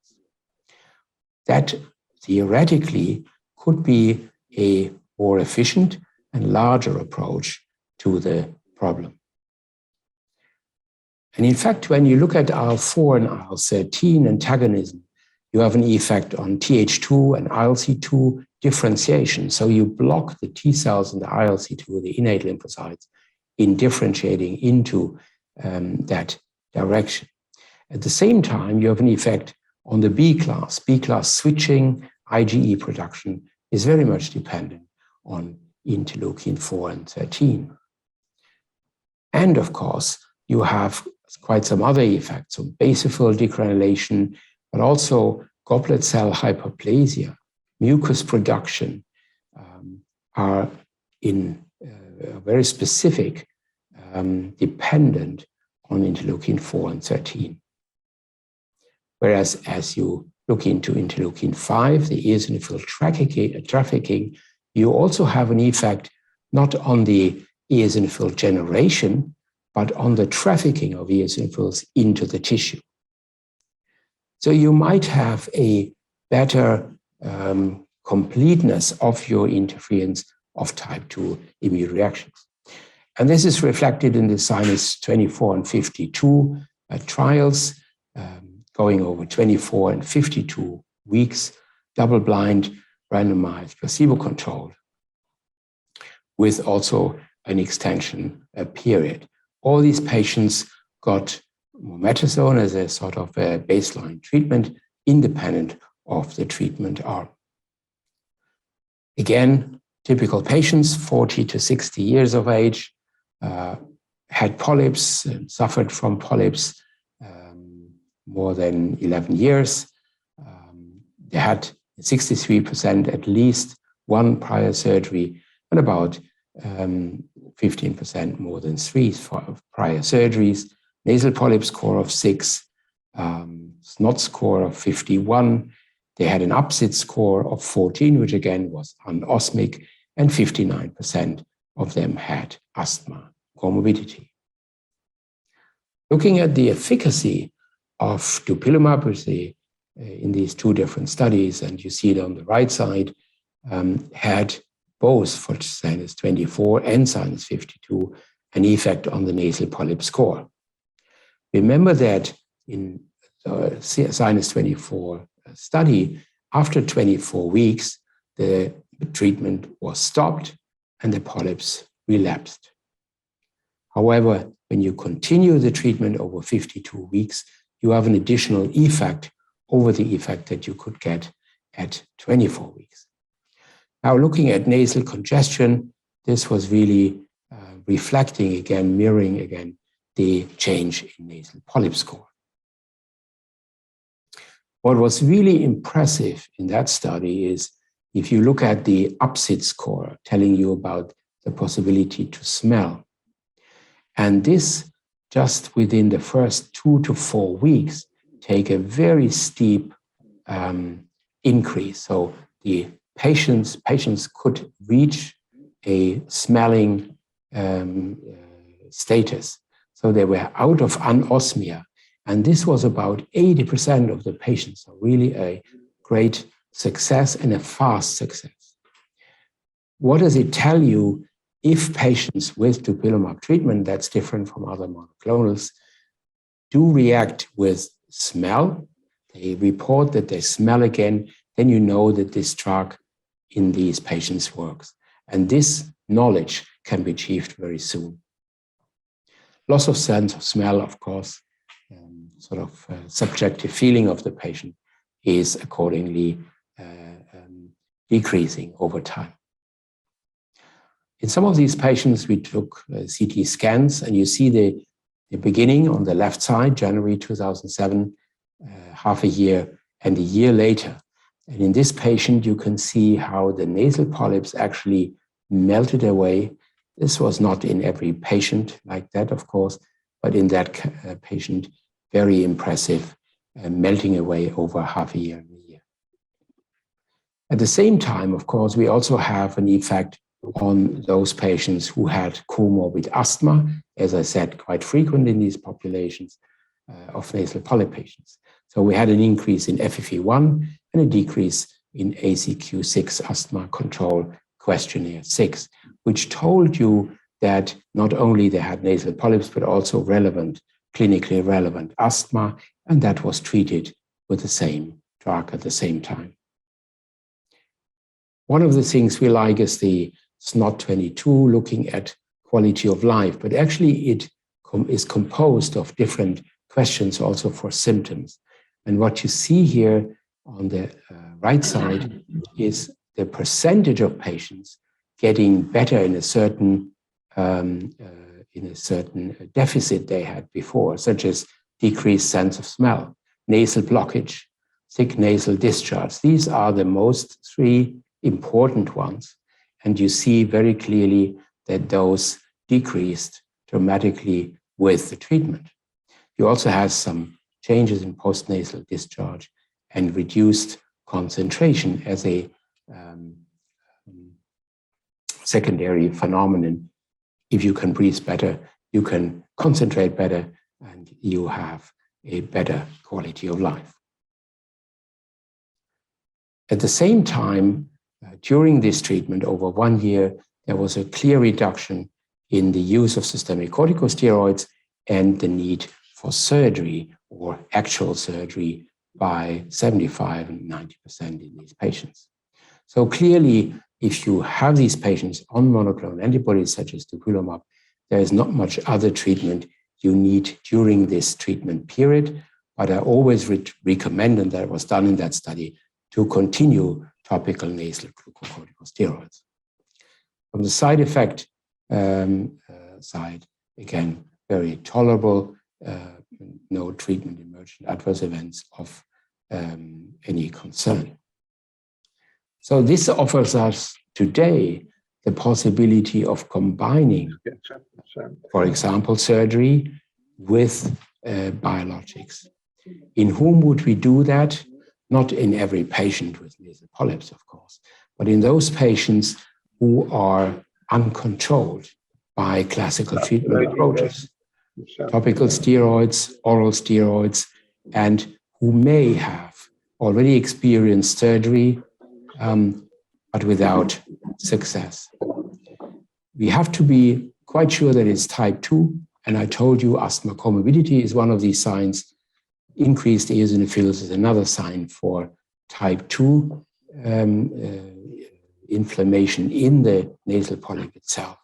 That theoretically could be a more efficient and larger approach to the problem. And in fact, when you look at IL-4 and IL-13 antagonism, you have an effect on Th2 and ILC2 differentiation. So you block the T cells and the ILC2, the innate lymphocytes, in differentiating into that direction. At the same time, you have an effect on the B class. B class switching, IgE production is very much dependent on interleukin-4 and 13. And of course, you have quite some other effects, so basophil degranulation, but also goblet cell hyperplasia, mucus production are in very specific, dependent on interleukin-4 and 13. Whereas as you look into interleukin-5, the eosinophil trafficking, you also have an effect not on the eosinophil generation, but on the trafficking of eosinophils into the tissue. So you might have a better completeness of your interference of type 2 immune reactions. And this is reflected in the Sinus 24 and 52 trials. going over 24 and 52 weeks, double-blind, randomized, placebo-controlled, with also an extension period. All these patients got mometasone as a sort of a baseline treatment, independent of the treatment arm. Again, typical patients, 40 to 60 years of age, had polyps, suffered from polyps more than 11 years. They had 63% at least one prior surgery, and about 15% more than 3 prior surgeries. Nasal polyp score of 6, snot score of 51. They had an upsit score of 14, which again was anosmic, and 59% of them had asthma comorbidity. Looking at the efficacy of dupilumab in these two different studies, and you see it on the right side, had both for sinus 24 and sinus 52 an effect on the nasal polyp score. Remember that in the sinus 24 study, after 24 weeks, the treatment was stopped and the polyps relapsed. However, when you continue the treatment over 52 weeks, you have an additional effect over the effect that you could get at 24 weeks. Now, looking at nasal congestion, this was really reflecting again, mirroring again, the change in nasal polyp score. What was really impressive in that study is if you look at the upsit score, telling you about the possibility to smell. And this, just within the first 2 to 4 weeks, take a very steep increase. So the patients could reach a smelling status. So they were out of anosmia. And this was about 80% of the patients. So really a great success and a fast success. What does it tell you if patients with dupilumab treatment, that's different from other monoclonals, do react with smell? They report that they smell again, then you know that this drug in these patients works. And this knowledge can be achieved very soon. Loss of sense of smell, of course, sort of subjective feeling of the patient is accordingly decreasing over time. In some of these patients, we took CT scans, and you see the beginning on the left side, January 2007, half a year, and a year later. And in this patient, you can see how the nasal polyps actually melted away. This was not in every patient like that, of course, but in that patient, very impressive, melting away over half a year and a year. At the same time, of course, we also have an effect on those patients who had comorbid asthma, as I said, quite frequent in these populations of nasal polyp patients. So we had an increase in FEV1 and a decrease in ACQ-6 asthma control questionnaire 6, which told you that not only they had nasal polyps, but also clinically relevant asthma, and that was treated with the same drug at the same time. One of the things we like is the SNOT-22, looking at quality of life, but actually it is composed of different questions also for symptoms. And what you see here on the right side is the percentage of patients getting better in a certain deficit they had before, such as decreased sense of smell, nasal blockage, thick nasal discharge. These are the most 3 important ones. And you see very clearly that those decreased dramatically with the treatment. You also have some changes in postnasal discharge and reduced concentration as a secondary phenomenon. If you can breathe better, you can concentrate better, and you have a better quality of life. At the same time, during this treatment over 1 year, there was a clear reduction in the use of systemic corticosteroids and the need for surgery or actual surgery by 75 and 90% in these patients. So clearly, if you have these patients on monoclonal antibodies such as dupilumab, there is not much other treatment you need during this treatment period. But I always recommend, and that was done in that study, to continue topical nasal glucocorticosteroids. From the side effect side, again, very tolerable, no treatment emergent adverse events of any concern. So this offers us today the possibility of combining, for example, surgery with biologics. In whom would we do that? Not in every patient with nasal polyps, of course, but in those patients who are uncontrolled by classical treatment approaches, topical steroids, oral steroids, and who may have already experienced surgery, but without success. We have to be quite sure that it's type 2, and I told you asthma comorbidity is one of these signs. Increased eosinophils is another sign for type 2 inflammation in the nasal polyp itself.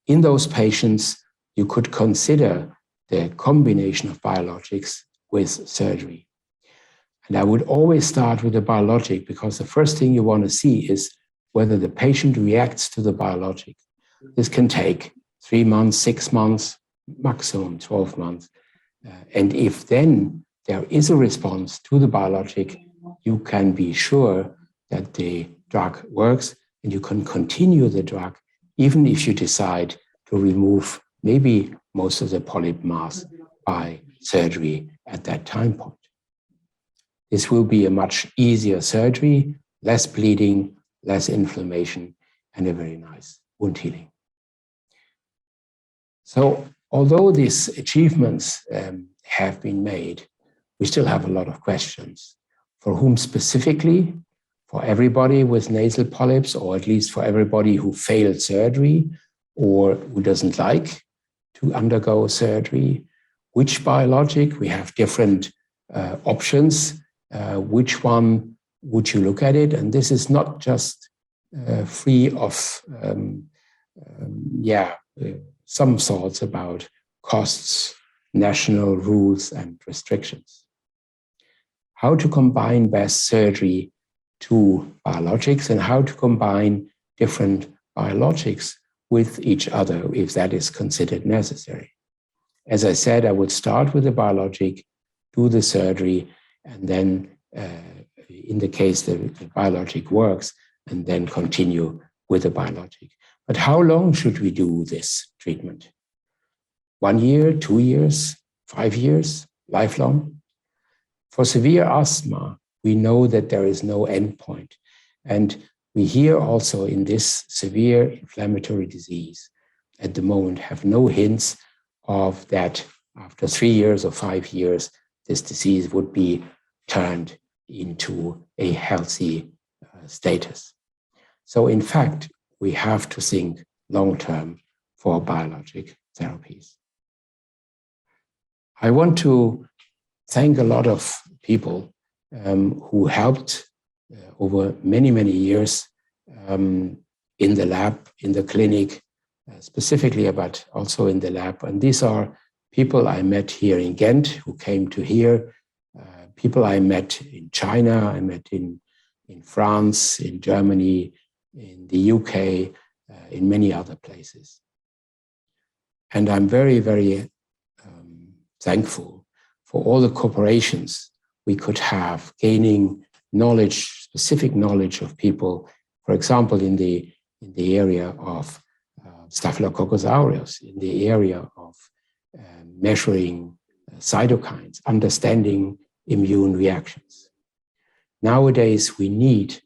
In those patients, you could consider the combination of biologics with surgery. And I would always start with a biologic because the first thing you want to see is whether the patient reacts to the biologic. This can take 3 months, 6 months, maximum 12 months. And if then there is a response to the biologic, you can be sure that the drug works and you can continue the drug even if you decide to remove maybe most of the polyp mass by surgery at that time point. This will be a much easier surgery, less bleeding, less inflammation, and a very nice wound healing. So although these achievements have been made, we still have a lot of questions. For whom specifically? For everybody with nasal polyps, or at least for everybody who failed surgery or who doesn't like to undergo surgery? Which biologic? We have different options. Which one would you look at it? And this is not just free of some thoughts about costs, national rules, and restrictions. How to combine best surgery to biologics and how to combine different biologics with each other if that is considered necessary. As I said, I would start with the biologic, do the surgery, and then in the case the biologic works, and then continue with the biologic. But how long should we do this treatment? 1 year, 2 years, 5 years, lifelong? For severe asthma, we know that there is no endpoint. And we here also in this severe inflammatory disease at the moment have no hints of that after 3 years or 5 years, this disease would be turned into a healthy status. So in fact, we have to think long-term for biologic therapies. I want to thank a lot of people who helped over many, many years in the lab, in the clinic, specifically, but also in the lab. And these are people I met here in Ghent who came to here, people I met in China, I met in France, in Germany, in the UK, in many other places. And I'm very, very thankful for all the cooperations we could have, gaining knowledge, specific knowledge of people, for example, in the area of Staphylococcus aureus, in the area of measuring cytokines, understanding immune reactions. Nowadays, we need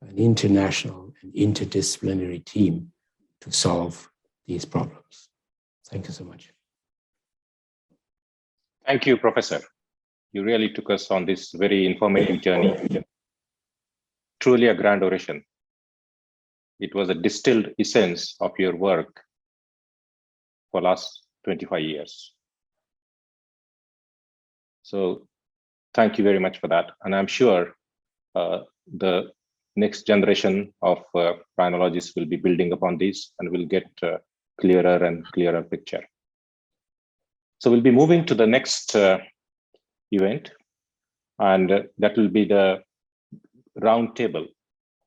an international and interdisciplinary team to solve these problems. Thank you so much. Thank you, Professor. You really took us on this very informative journey. Truly a grand oration. It was a distilled essence of your work for last 25 years. So thank you very much for that. And I'm sure the next generation of rhinologists will be building upon these and will get clearer and clearer picture. So we'll be moving to the next event, and that will be the roundtable.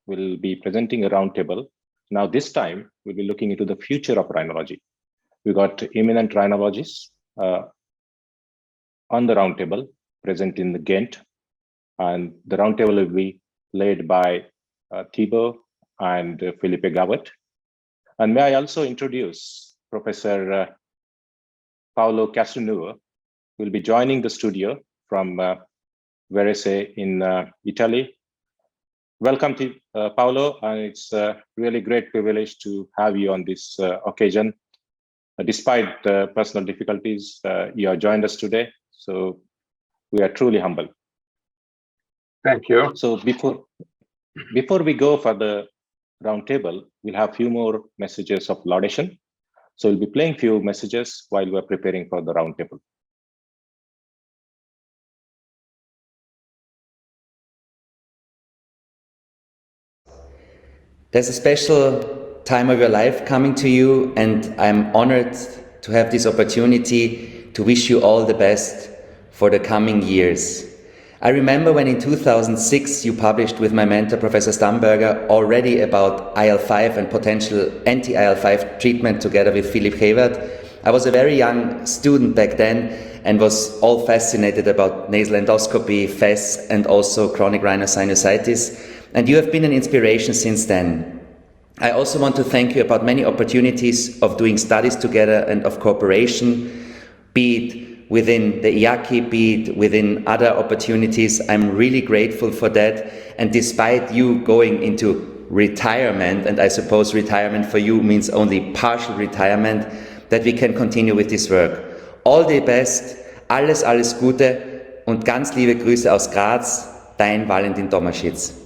We'll be presenting a roundtable. Now this time, we'll be looking into the future of rhinology. We got eminent rhinologists on the roundtable present in the Ghent, and the roundtable will be led by Thibaut and Philippe Gavet. And may I also introduce Professor Paolo Castanua, who will be joining the studio from Varese in Italy. Welcome to Paolo, and it's a really great privilege to have you on this occasion. Despite personal difficulties, you have joined us today, so we are truly humble. Thank you. So before we go for the roundtable, we'll have a few more messages of laudation. So we'll be playing few messages while we're preparing for the roundtable. There's a special time of your life coming to you, and I'm honored to have this opportunity to wish you all the best for the coming years. I remember when in 2006 you published with my mentor Professor Stamberger already about IL-5 and potential anti-IL-5 treatment together with Philippe Gavet. I was a very young student back then and was all fascinated about nasal endoscopy, FES, and also chronic rhinosinusitis. And you have been an inspiration since then. I also want to thank you about many opportunities of doing studies together and of cooperation, be it within the IACI, be it within other opportunities. I'm really grateful for that. And despite you going into retirement, and I suppose retirement for you means only partial retirement, that we can continue with this work. All the best, alles Gute und ganz liebe Grüße aus Graz, dein Valentin Tomaschitz.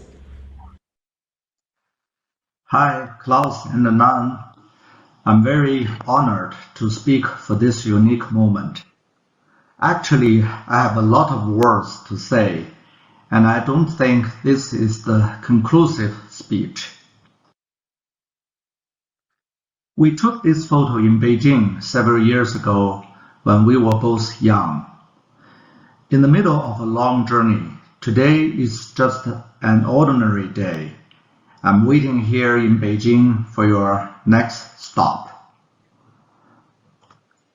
Hi, Klaus and Nan. I'm very honored to speak for this unique moment. Actually, I have a lot of words to say, and I don't think this is the conclusive speech. We took this photo in Beijing several years ago when we were both young. In the middle of a long journey, today is just an ordinary day. I'm waiting here in Beijing for your next stop.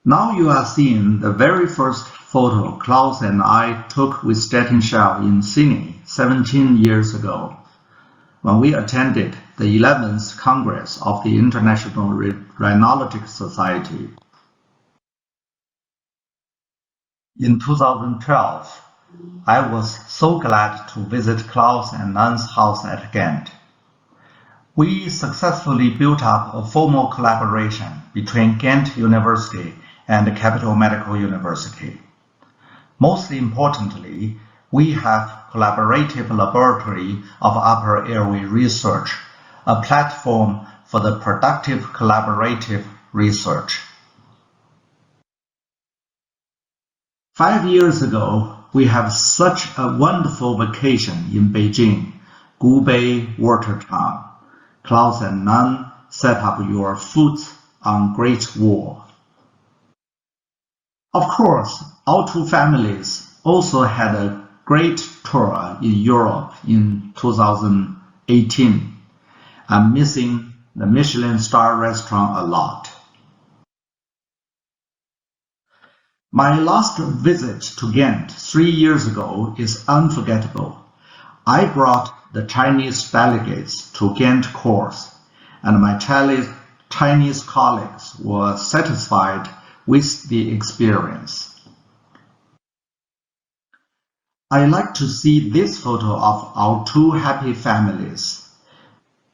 Now you are seeing the very first photo Klaus and I took with Stettin Shell in Sydney 17 years ago, when we attended the 11th Congress of the International Rhinological Society. In 2012, I was so glad to visit Klaus and Nan's house at Ghent. We successfully built up a formal collaboration between Ghent University and the Capital Medical University. Most importantly, we have collaborative laboratory of upper airway research, a platform for the productive collaborative research. 5 years ago, we have such a wonderful vacation in Beijing, Gubei Water Town. Klaus and Nan set up your foot on Great Wall. Of course, our two families also had a great tour in Europe in 2018. I'm missing the Michelin star restaurant a lot. My last visit to Ghent 3 years ago is unforgettable. I brought the Chinese delegates to Ghent course, and my Chinese colleagues were satisfied with the experience. I like to see this photo of our two happy families.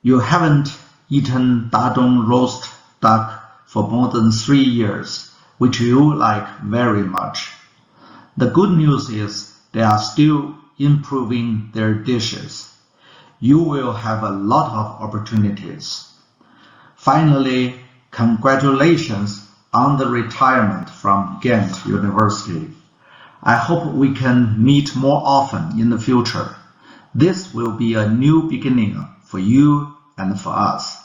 You haven't eaten Dadong roast duck for more than 3 years, which you like very much. The good news is they are still improving their dishes. You will have a lot of opportunities. Finally, congratulations on the retirement from Ghent University. I hope we can meet more often in the future. This will be a new beginning for you and for us.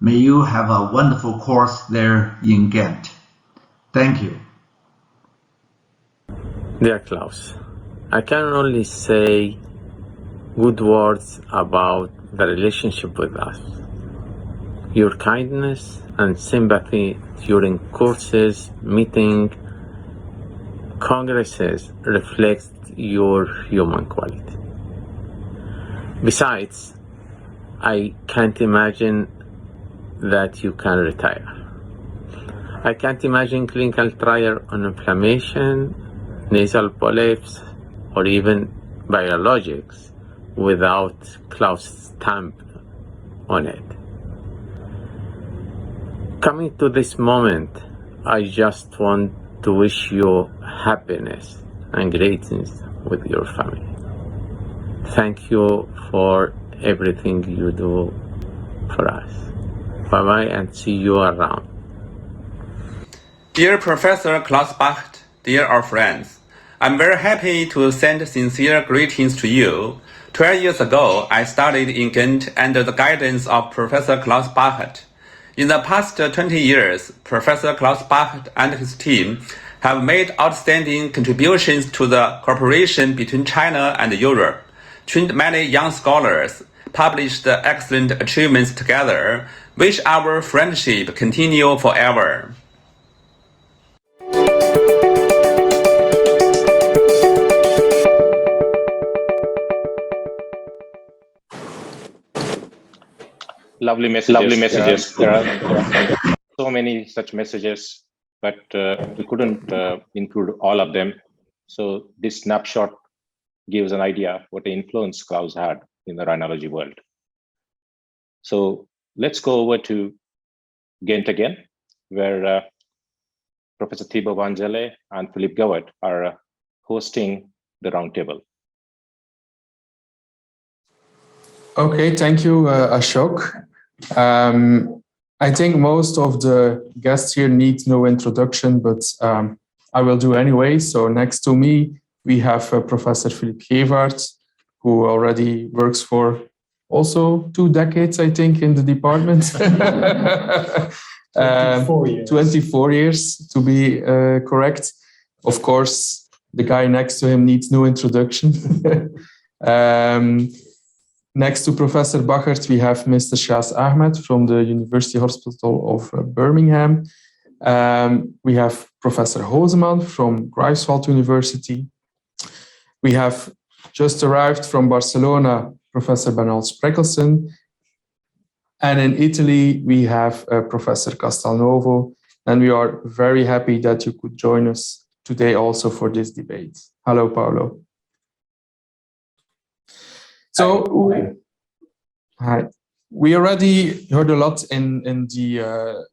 May you have a wonderful course there in Ghent. Thank you. Dear Klaus, I can only say good words about the relationship with us. Your kindness and sympathy during courses, meetings, congresses reflects your human quality. Besides, I can't imagine that you can retire. I can't imagine clinical trial on inflammation, nasal polyps, or even biologics without Klaus' stamp on it. Coming to this moment, I just want to wish you happiness and greatness with your family. Thank you for everything you do for us. Bye-bye and see you around. Dear Professor Claus Bachert, dear our friends, I'm very happy to send sincere greetings to you. 12 years ago, I studied in Ghent under the guidance of Professor Claus Bachert. In the past 20 years, Professor Claus Bachert and his team have made outstanding contributions to the cooperation between China and Europe, trained many young scholars, published excellent achievements together. Wish our friendship continue forever. Lovely messages. There are so many such messages, but we couldn't include all of them. So this snapshot gives an idea what the influence Klaus had in the rhinology world. So let's go over to Ghent again, where Professor Thibaut Van Gelle and Philippe Gowert are hosting the roundtable. Okay, thank you, Ashok. I think most of the guests here need no introduction, but I will do anyway. So next to me, we have Professor Philippe Gowert, who already works for also 2 decades, I think, in the department. 24 years. 24 years, to be correct. Of course, the guy next to him needs no introduction. Next to Professor Bachert, we have Mr. Shaz Ahmed from the University Hospital of Birmingham. We have Professor Hoseman from Greifswald University. We have just arrived from Barcelona, Professor Bernal Spreckelsen. And in Italy, we have Professor Castelnuovo. And we are very happy that you could join us today also for this debate. Hello, Paolo. So, hi. We already heard a lot in the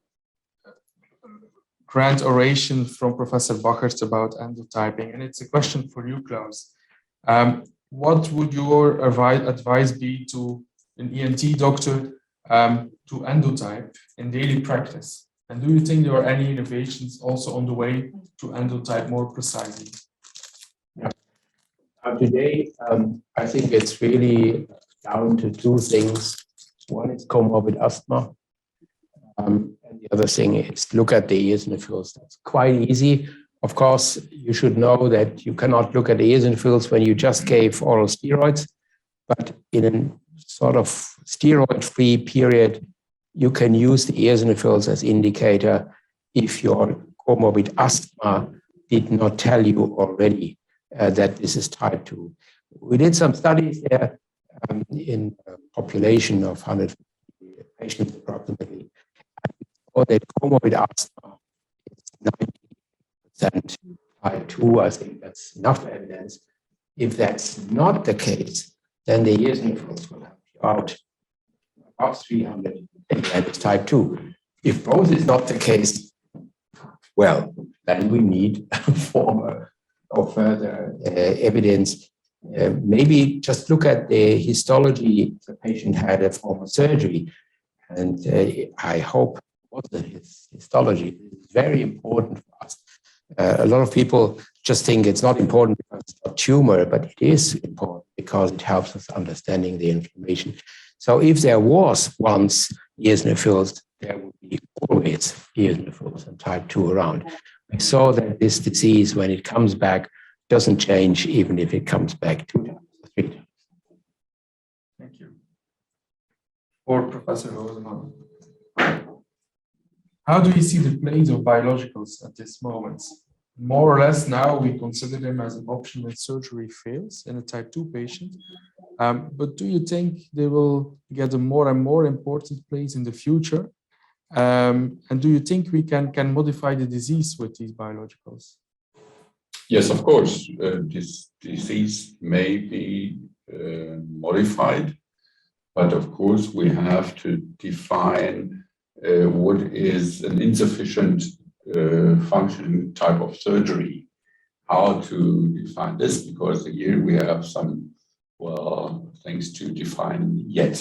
grand oration from Professor Bachert about endotyping, and it's a question for you, Klaus. What would your advice be to an ENT doctor to endotype in daily practice? And do you think there are any innovations also on the way to endotype more precisely? Yeah. Today, I think it's really down to 2 things. One is comorbid asthma, and the other thing is look at the eosinophils. That's quite easy. Of course, you should know that you cannot look at the eosinophils when you just gave oral steroids, but in a sort of steroid-free period, you can use the eosinophils as indicator if your comorbid asthma did not tell you already that this is type 2. We did some studies there in a population of 100 patients approximately. Or that comorbid asthma is 90% type 2. I think that's enough evidence. If that's not the case, then the eosinophils will help you out about 300, and that is type 2. If both is not the case, well, then we need further evidence. Maybe just look at the histology the patient had a former surgery. And I hope also his histology is very important for us. A lot of people just think it's not important because it's not tumor, but it is important because it helps us understanding the inflammation. So if there was once eosinophils, there would be always eosinophils and type 2 around. We saw that this disease, when it comes back, doesn't change even if it comes back 2 times or 3 times. Thank you. For Professor Roseman, how do you see the place of biologicals at this moment? More or less now we consider them as an option when surgery fails in a type 2 patient. But do you think they will get a more and more important place in the future? And do you think we can modify the disease with these biologicals? Yes, of course. This disease may be modified, but of course we have to define what is an insufficient functioning type of surgery. How to define this, because here we have some, well, things to define yet.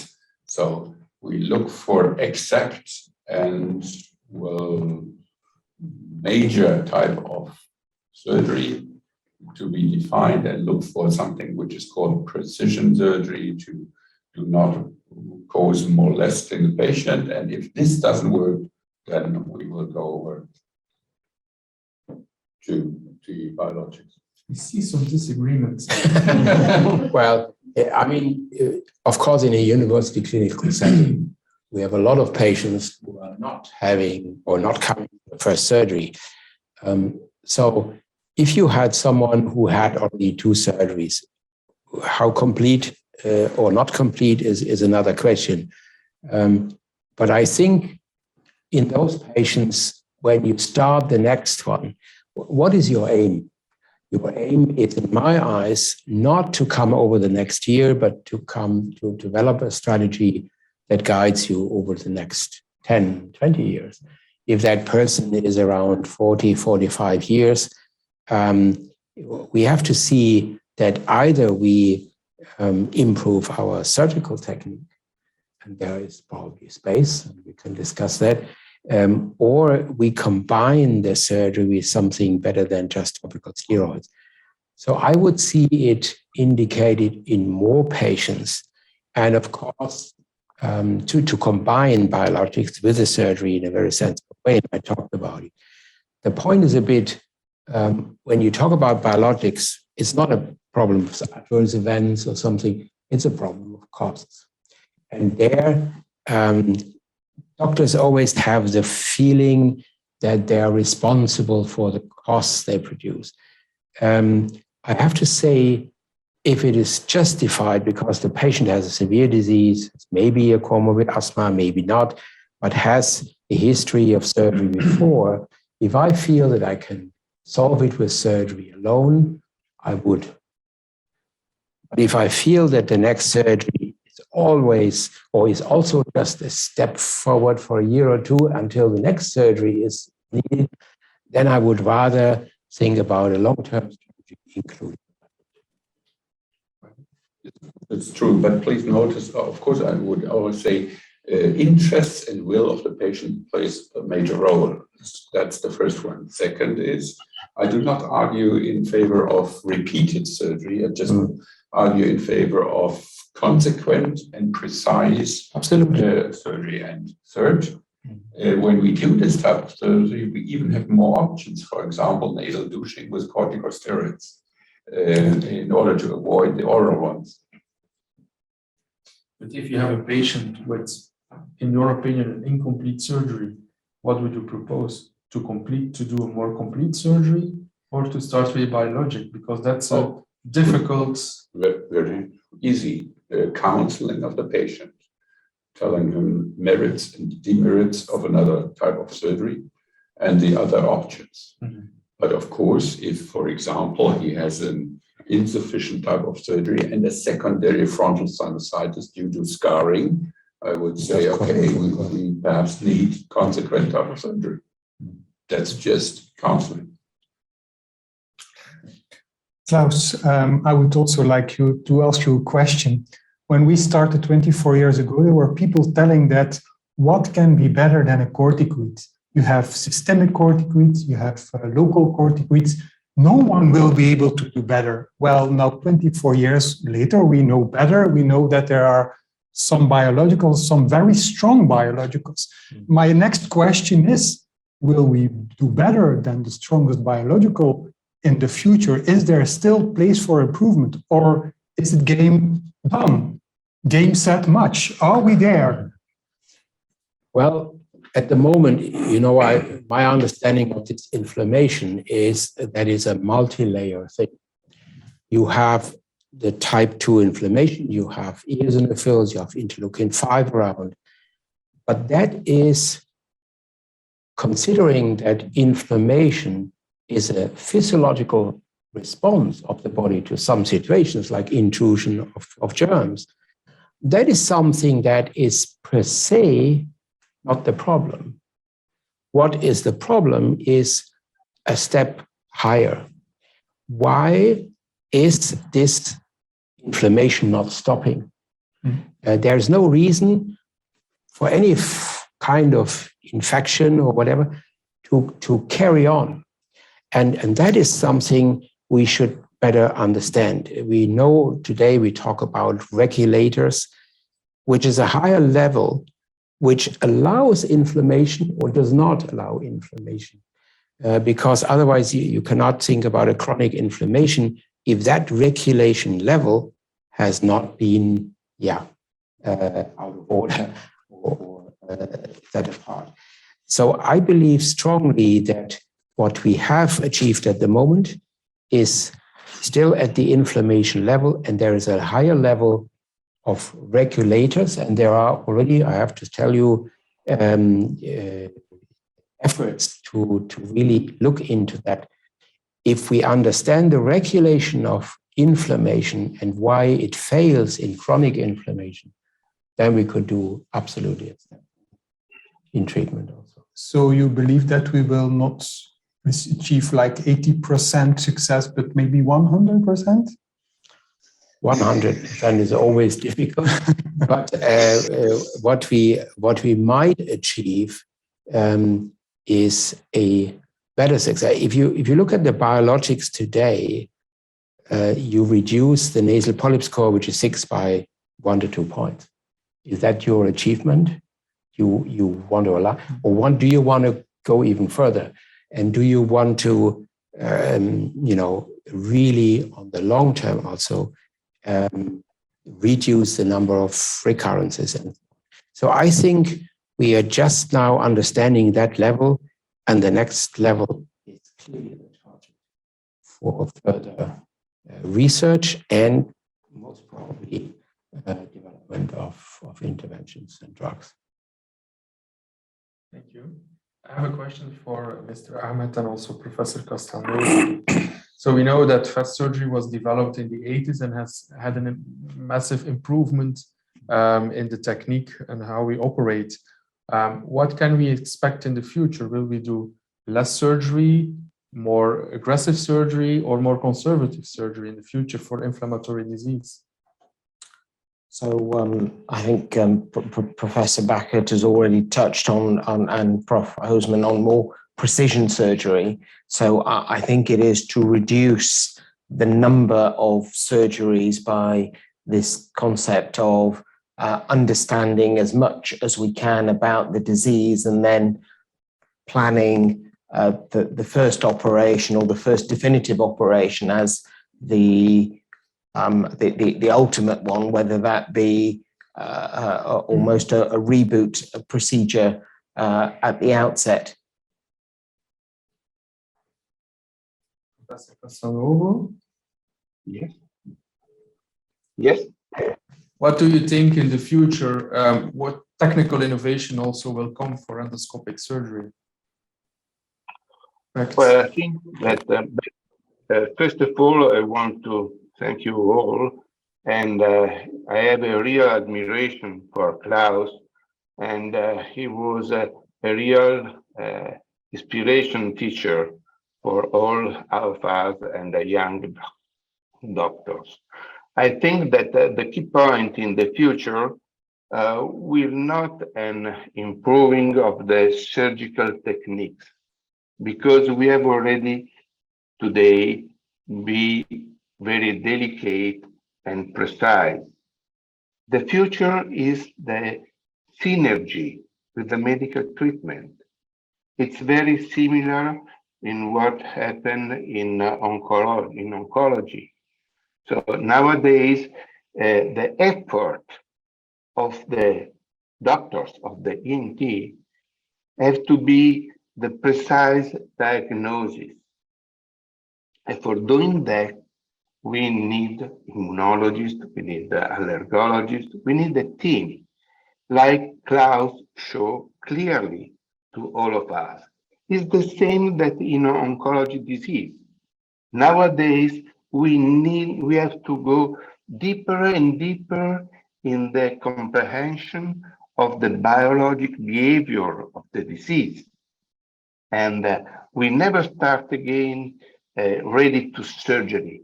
So we look for exact and, well, major type of surgery to be defined, and look for something which is called precision surgery to do not cause molesting the patient. And if this doesn't work, then we will go over to biologics. We see some disagreements. Well, I mean, of course, in a university clinical setting, we have a lot of patients who are not having or not coming to the first surgery. So if you had someone who had already 2 surgeries, how complete or not complete is another question. But I think in those patients, when you start the next one, what is your aim? Your aim is, in my eyes, not to come over the next year, but to come to develop a strategy that guides you over the next 10, 20 years. If that person is around 40, 45 years, we have to see that either we improve our surgical technique, and there is probably space, and we can discuss that, or we combine the surgery with something better than just topical steroids. So I would see it indicated in more patients, and of course, to combine biologics with the surgery in a very sensible way, and I talked about it. The point is a bit, when you talk about biologics, it's not a problem of adverse events or something, it's a problem of costs. And there, doctors always have the feeling that they are responsible for the costs they produce. I have to say, if it is justified because the patient has a severe disease, maybe a comorbid asthma, maybe not, but has a history of surgery before, if I feel that I can solve it with surgery alone, I would. But if I feel that the next surgery is always, or is also just a step forward for a year or 2 until the next surgery is needed, then I would rather think about a long-term strategy, including. It's true, but please notice, of course, I would always say interests and will of the patient plays a major role. That's the first one. Second is, I do not argue in favor of repeated surgery. I just argue in favor of consequent and precise surgery. And third, when we do this type of surgery, we even have more options. For example, nasal douching with corticosteroids in order to avoid the oral ones. But if you have a patient with, in your opinion, an incomplete surgery, what would you propose? To do a more complete surgery, or to start with a biologic? Because that's a difficult. Very easy counseling of the patient, telling him merits and demerits of another type of surgery and the other options. Mm-hmm. But of course, if, for example, he has an insufficient type of surgery and a secondary frontal sinusitis due to scarring, I would say, okay, we perhaps need consequent type of surgery. That's just counseling. Klaus, I would also like to ask you a question. When we started 24 years ago, there were people telling that what can be better than a corticoid? You have systemic corticoids, you have local corticoids. no one will be able to do better. Well, now 24 years later, we know better. We know that there are some biologicals, some very strong biologicals. My next question is, will we do better than the strongest biological in the future? Is there still place for improvement, or is it game done? Game set match? Are we there? Well, at the moment, you know, my understanding of this inflammation is that it's a multi-layer thing. You have the type 2 inflammation, you have eosinophils, you have interleukin-5 around, but that is considering that inflammation is a physiological response of the body to some situations like intrusion of germs. That is something that is per se not the problem. What is the problem is a step higher. Why is this inflammation not stopping? There's no reason for any kind of infection or whatever to carry on. And that is something we should better understand. We know today we talk about regulators, which is a higher level, which allows inflammation or does not allow inflammation. Because otherwise you cannot think about a chronic inflammation if that regulation level has not been out of order or set apart. So I believe strongly that what we have achieved at the moment is still at the inflammation level, and there is a higher level of regulators, and there are already, I have to tell you, efforts to really look into that. If we understand the regulation of inflammation and why it fails in chronic inflammation, then we could do absolutely in treatment also. So you believe that we will not achieve like 80% success, but maybe 100%? 100% is always difficult, but what we might achieve is a better success. If you look at the biologics today, you reduce the nasal polyp score, which is 6 by 1 to 2 points. Is that your achievement? You want to allow, or do you want to go even further? And do you want to, really on the long term also reduce the number of recurrences? And so I think we are just now understanding that level, and the next level is clearly the target for further research and most probably development of interventions and drugs. Thank you. I have a question for Mr. Ahmed and also Professor Castanova. So we know that fast surgery was developed in the 80s and has had a massive improvement in the technique and how we operate. What can we expect in the future? Will we do less surgery, more aggressive surgery, or more conservative surgery in the future for inflammatory disease? So I think Professor Bachert has already touched on and Prof Hosman on more precision surgery. So I think it is to reduce the number of surgeries by this concept of understanding as much as we can about the disease and then planning the first operation or the first definitive operation as the ultimate one, whether that be almost a reboot procedure at the outset. Professor Castanova? Yes. Yes. What do you think in the future? What technical innovation also will come for endoscopic surgery? Well, I think that first of all, I want to thank you all, and I have a real admiration for Klaus, and he was a real inspiration teacher for all of us and the young doctors. I think that the key point in the future will not an improving of the surgical techniques, because we have already today be very delicate and precise. The future is the synergy with the medical treatment. It's very similar in what happened in oncology. So nowadays, the effort of the doctors, of the ENT, have to be the precise diagnosis. And for doing that, we need immunologists, we need allergologists, we need a team, like Klaus showed clearly to all of us. It's the same that in oncology disease. Nowadays, we have to go deeper and deeper in the comprehension of the biologic behavior of the disease. And we never start again ready to surgery.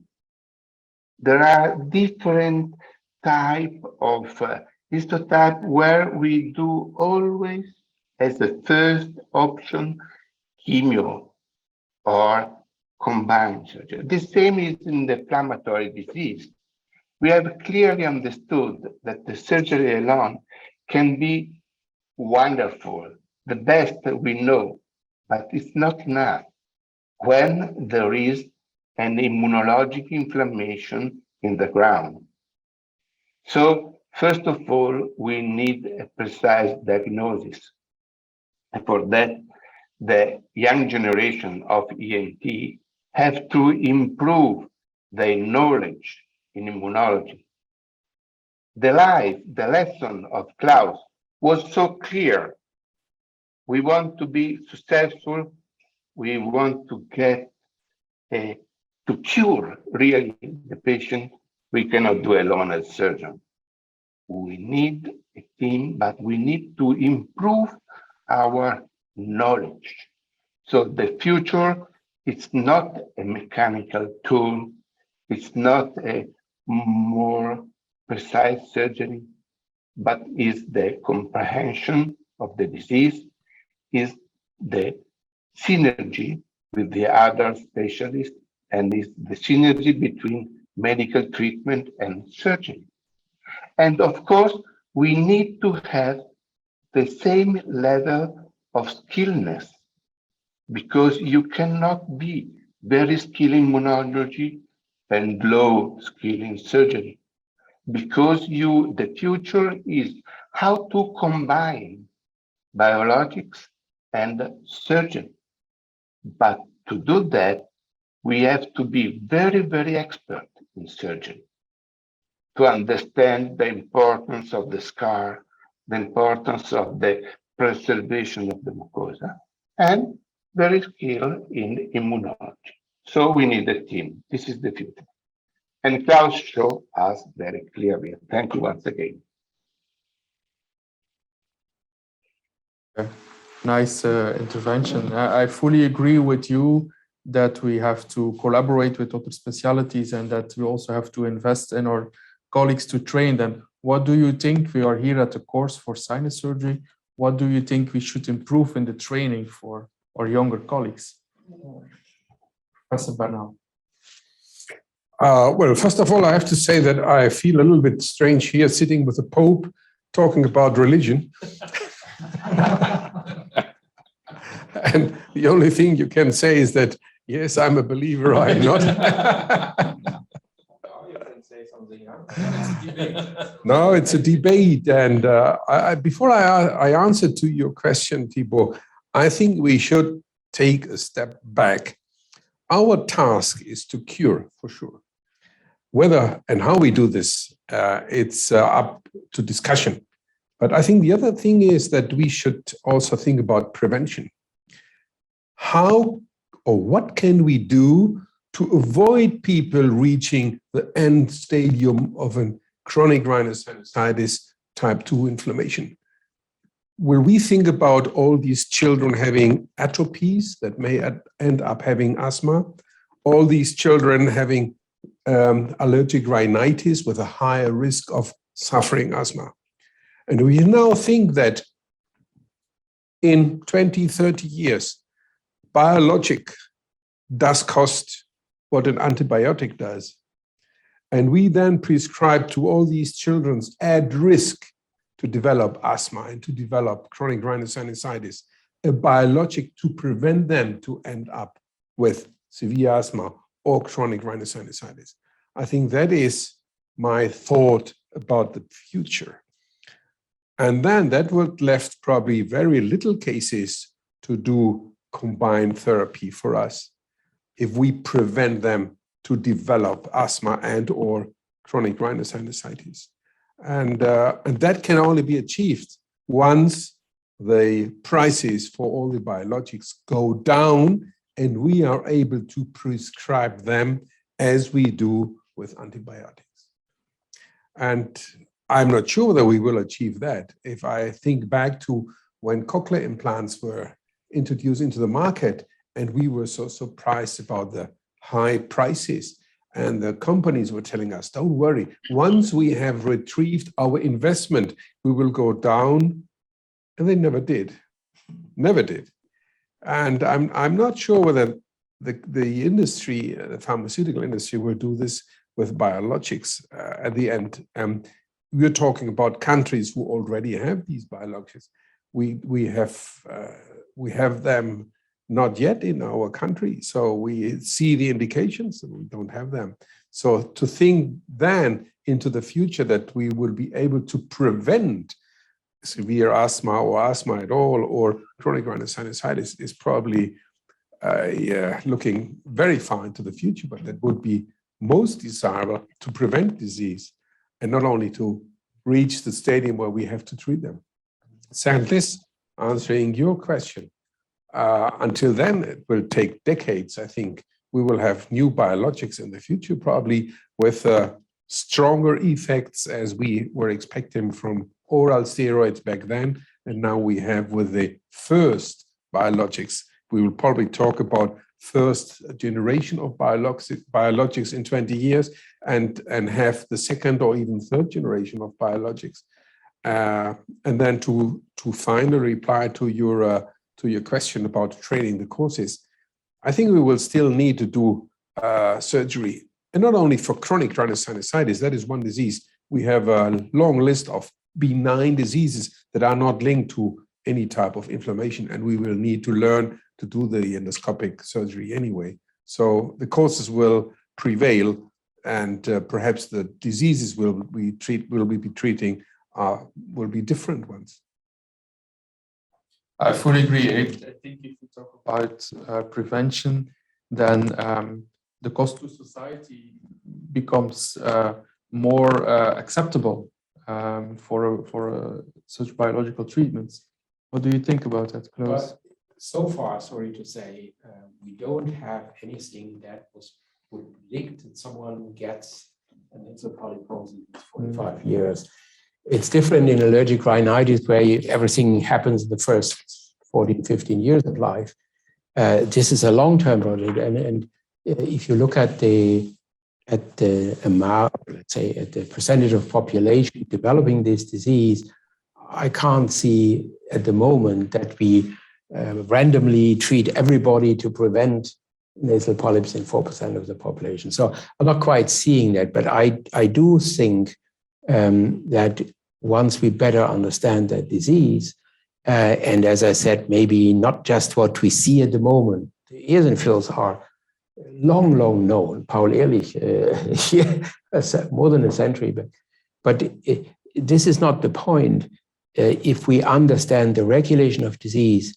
There are different type of histotype where we do always as the first option chemo or combined surgery. The same is in the inflammatory disease. We have clearly understood that the surgery alone can be wonderful, the best we know, but it's not enough when there is an immunologic inflammation in the ground. So, first of all, we need a precise diagnosis. And for that, the young generation of ENT have to improve their knowledge in immunology. The lesson of Klaus was so clear. We want to be successful. We want to get to cure really the patient. We cannot do alone as surgeon. We need a team, but we need to improve our knowledge. So the future, it's not a mechanical tool. It's not a more precise surgery, but is the comprehension of the disease, is the synergy with the other specialists, and is the synergy between medical treatment and surgery. And of course, we need to have the same level of skillness, because you cannot be very skilled in immunology and low skill in surgery, because the future is how to combine biologics and surgery. But to do that, we have to be very, very expert in surgery to understand the importance of the scar, the importance of the preservation of the mucosa, and very skilled in immunology. So we need a team. This is the future. And Klaus showed us very clearly. Thank you once again. Nice intervention. I fully agree with you that we have to collaborate with other specialties and that we also have to invest in our colleagues to train them. What do you think? We are here at a course for sinus surgery. What do you think we should improve in the training for our younger colleagues? Professor Bernal. Well, first of all, I have to say that I feel a little bit strange here sitting with the Pope talking about religion. And the only thing you can say is that, yes, I'm a believer, I'm not. No, it's a debate. And before I answer to your question, Thibaut, I think we should take a step back. Our task is to cure, for sure. Whether and how we do this, it's up to discussion. But I think the other thing is that we should also think about prevention. How or what can we do to avoid people reaching the end stadium of a chronic rhinosinusitis type 2 inflammation? Will we think about all these children having atrophies that may end up having asthma? All these children having allergic rhinitis with a higher risk of suffering asthma? And we now think that in 20, 30 years, biologic does cost what an antibiotic does. And we then prescribe to all these children at risk to develop asthma and to develop chronic rhinosinusitis, a biologic to prevent them to end up with severe asthma or chronic rhinosinusitis. I think that is my thought about the future. And then that would left probably very little cases to do combined therapy for us if we prevent them to develop asthma and or chronic rhinosinusitis. And that can only be achieved once the prices for all the biologics go down and we are able to prescribe them as we do with antibiotics. And I'm not sure that we will achieve that. If I think back to when cochlear implants were introduced into the market and we were so surprised about the high prices, and the companies were telling us, don't worry, once we have retrieved our investment, we will go down. And they never did, never did. And I'm not sure whether the industry, the pharmaceutical industry, will do this with biologics at the end. We're talking about countries who already have these biologics. We have them not yet in our country, so we see the indications and we don't have them. So to think then into the future that we will be able to prevent severe asthma or asthma at all or chronic rhinosinusitis is probably looking very far into the future, but that would be most desirable to prevent disease and not only to reach the stadium where we have to treat them. Sadly, answering your question, until then, it will take decades. I think we will have new biologics in the future, probably with stronger effects as we were expecting from oral steroids back then. And now we have with the first biologics, we will probably talk about first generation of biologics in 20 years and have the second or even third generation of biologics. And then to finally reply to your question about training the courses, I think we will still need to do surgery, and not only for chronic rhinosinusitis, that is one disease. We have a long list of benign diseases that are not linked to any type of inflammation, and we will need to learn to do the endoscopic surgery anyway. So the courses will prevail, and perhaps the diseases we'll be treating will be different ones. I fully agree. I think if we talk about prevention, then the cost to society becomes more acceptable for such biological treatments. What do you think about that, Klaus? But so far, sorry to say, we don't have anything that would predict that someone gets an encephalitis in 45 years. It's different in allergic rhinitis where everything happens in the first 14, 15 years of life. This is a long-term project, and if you look at the amount, let's say, at the percentage of population developing this disease, I can't see at the moment that we randomly treat everybody to prevent nasal polyps in 4% of the population. So I'm not quite seeing that, but I do think that once we better understand that disease, and as I said, maybe not just what we see at the moment, the eosinophils are long known. Paul Ehrlich, more than a century, but this is not the point. If we understand the regulation of disease,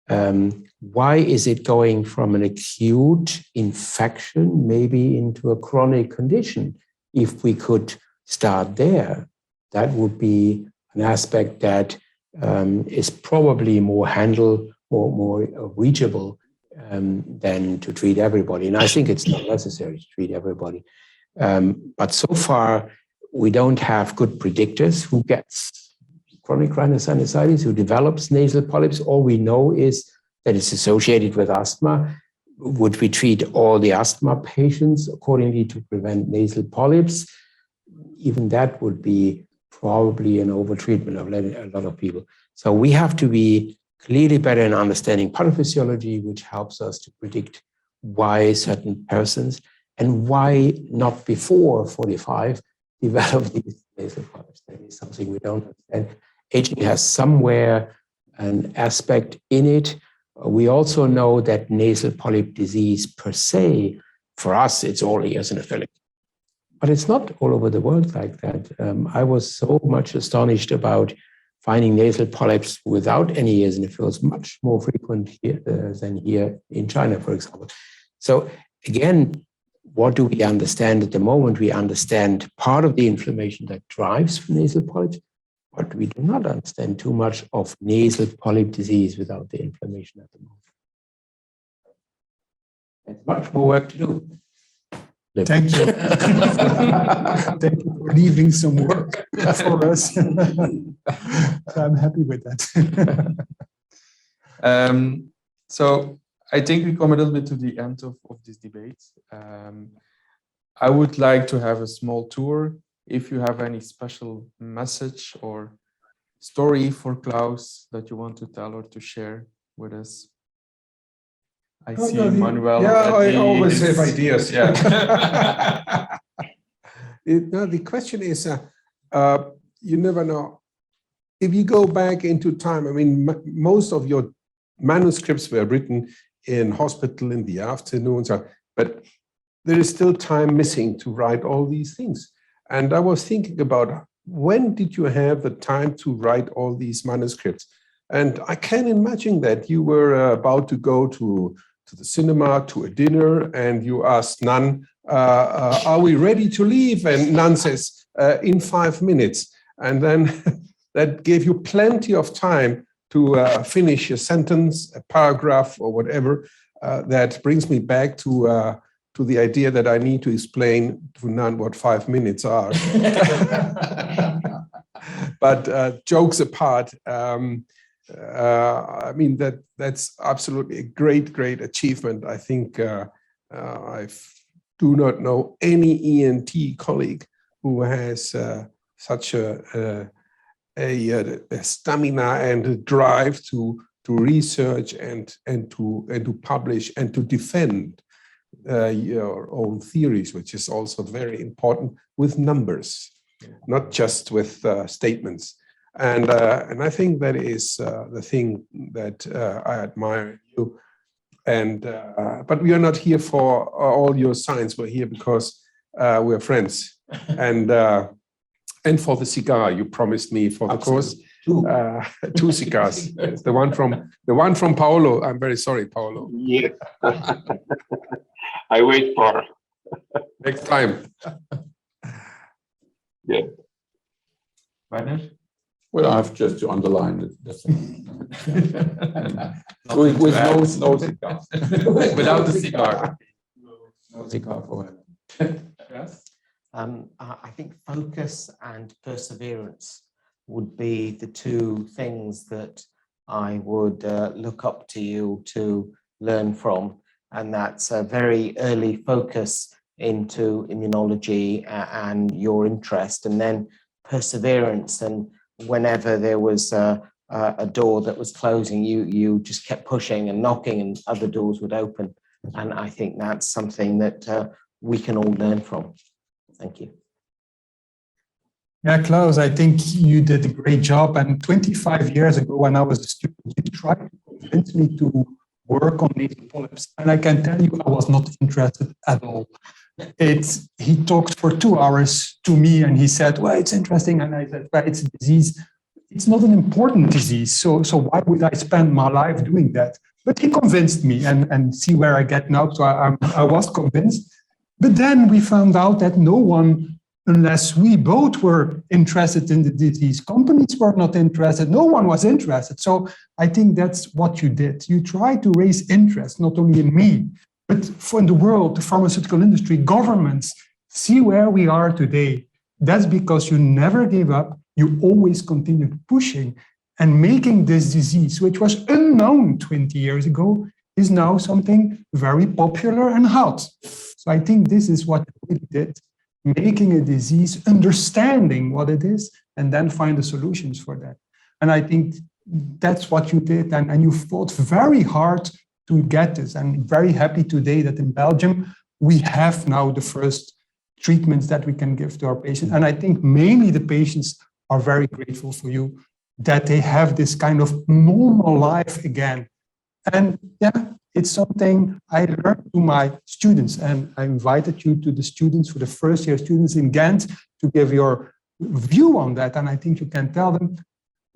why is it going from an acute infection maybe into a chronic condition? If we could start there, that would be an aspect that is probably more reachable than to treat everybody. And I think it's not necessary to treat everybody. But so far, we don't have good predictors who gets chronic rhinosinusitis, who develops nasal polyps. All we know is that it's associated with asthma. Would we treat all the asthma patients accordingly to prevent nasal polyps? Even that would be probably an overtreatment of a lot of people. So we have to be clearly better in understanding pathophysiology, which helps us to predict why certain persons. And why not before 45 develop these nasal polyps? That is something we don't understand. Aging has somewhere an aspect in it. We also know that nasal polyp disease per se, for us, it's all eosinophilic. But it's not all over the world like that. I was so much astonished about finding nasal polyps without any eosinophils, much more frequent here than here in China, for example. So again, what do we understand at the moment? We understand part of the inflammation that drives nasal polyps, but we do not understand too much of nasal polyp disease without the inflammation at the moment. There's much more work to do. Thank you. Thank you for leaving some work for us. I'm happy with that. So I think we come a little bit to the end of this debate. I would like to have a small tour. If you have any special message or story for Klaus that you want to tell or to share with us. I see Manuel. Yeah, I always have ideas. Yeah. The question is, you never know. If you go back into time, I mean, most of your manuscripts were written in hospital in the afternoons, but there is still time missing to write all these things. And I was thinking about, when did you have the time to write all these manuscripts? And I can imagine that you were about to go to the cinema, to a dinner, and you asked Nan, are we ready to leave? And Nan says, in 5 minutes. And then that gave you plenty of time to finish a sentence, a paragraph, or whatever. That brings me back to the idea that I need to explain to Nan what 5 minutes are. But jokes apart, I mean, that's absolutely a great achievement. I think I do not know any ENT colleague who has such a stamina and a drive to research and to publish and to defend your own theories, which is also very important with numbers, not just with statements. And I think that is the thing that I admire you. And but we are not here for all your science. We're here because we're friends. And for the cigar you promised me for the course. 2 cigars. The one from Paolo. I'm very sorry, Paolo. Yeah. I wait for next time. Yeah. Well, I have just to underline it. with no cigar. Without the cigar. No cigar for him. Yes. I think focus and perseverance would be the 2 things that I would look up to you to learn from. And that's a very early focus into immunology and your interest, and then perseverance. And whenever there was a door that was closing, you just kept pushing and knocking, and other doors would open. And I think that's something that we can all learn from. Thank you. Yeah, Klaus, I think you did a great job. And 25 years ago, when I was a student, you tried to convince me to work on nasal polyps. And I can tell you, I was not interested at all. He talked for 2 hours to me and he said, well, it's interesting. And I said, well, it's a disease. It's not an important disease. So why would I spend my life doing that? But he convinced me, and see where I get now. So I was convinced. But then we found out that no one, unless we both were interested in the disease, companies were not interested, no one was interested. So I think that's what you did. You tried to raise interest, not only in me, but for the world, the pharmaceutical industry, governments. See where we are today. That's because you never gave up. You always continued pushing and making this disease, which was unknown 20 years ago, is now something very popular and hot. So I think this is what you really did, making a disease, understanding what it is, and then find the solutions for that. And I think that's what you did, and you fought very hard to get this. I'm very happy today that in Belgium, we have now the first treatments that we can give to our patients. And I think mainly the patients are very grateful for you that they have this kind of normal life again. And yeah, it's something I learned to my students, and I invited you to the students, for the first year students in Ghent, to give your view on that. And I think you can tell them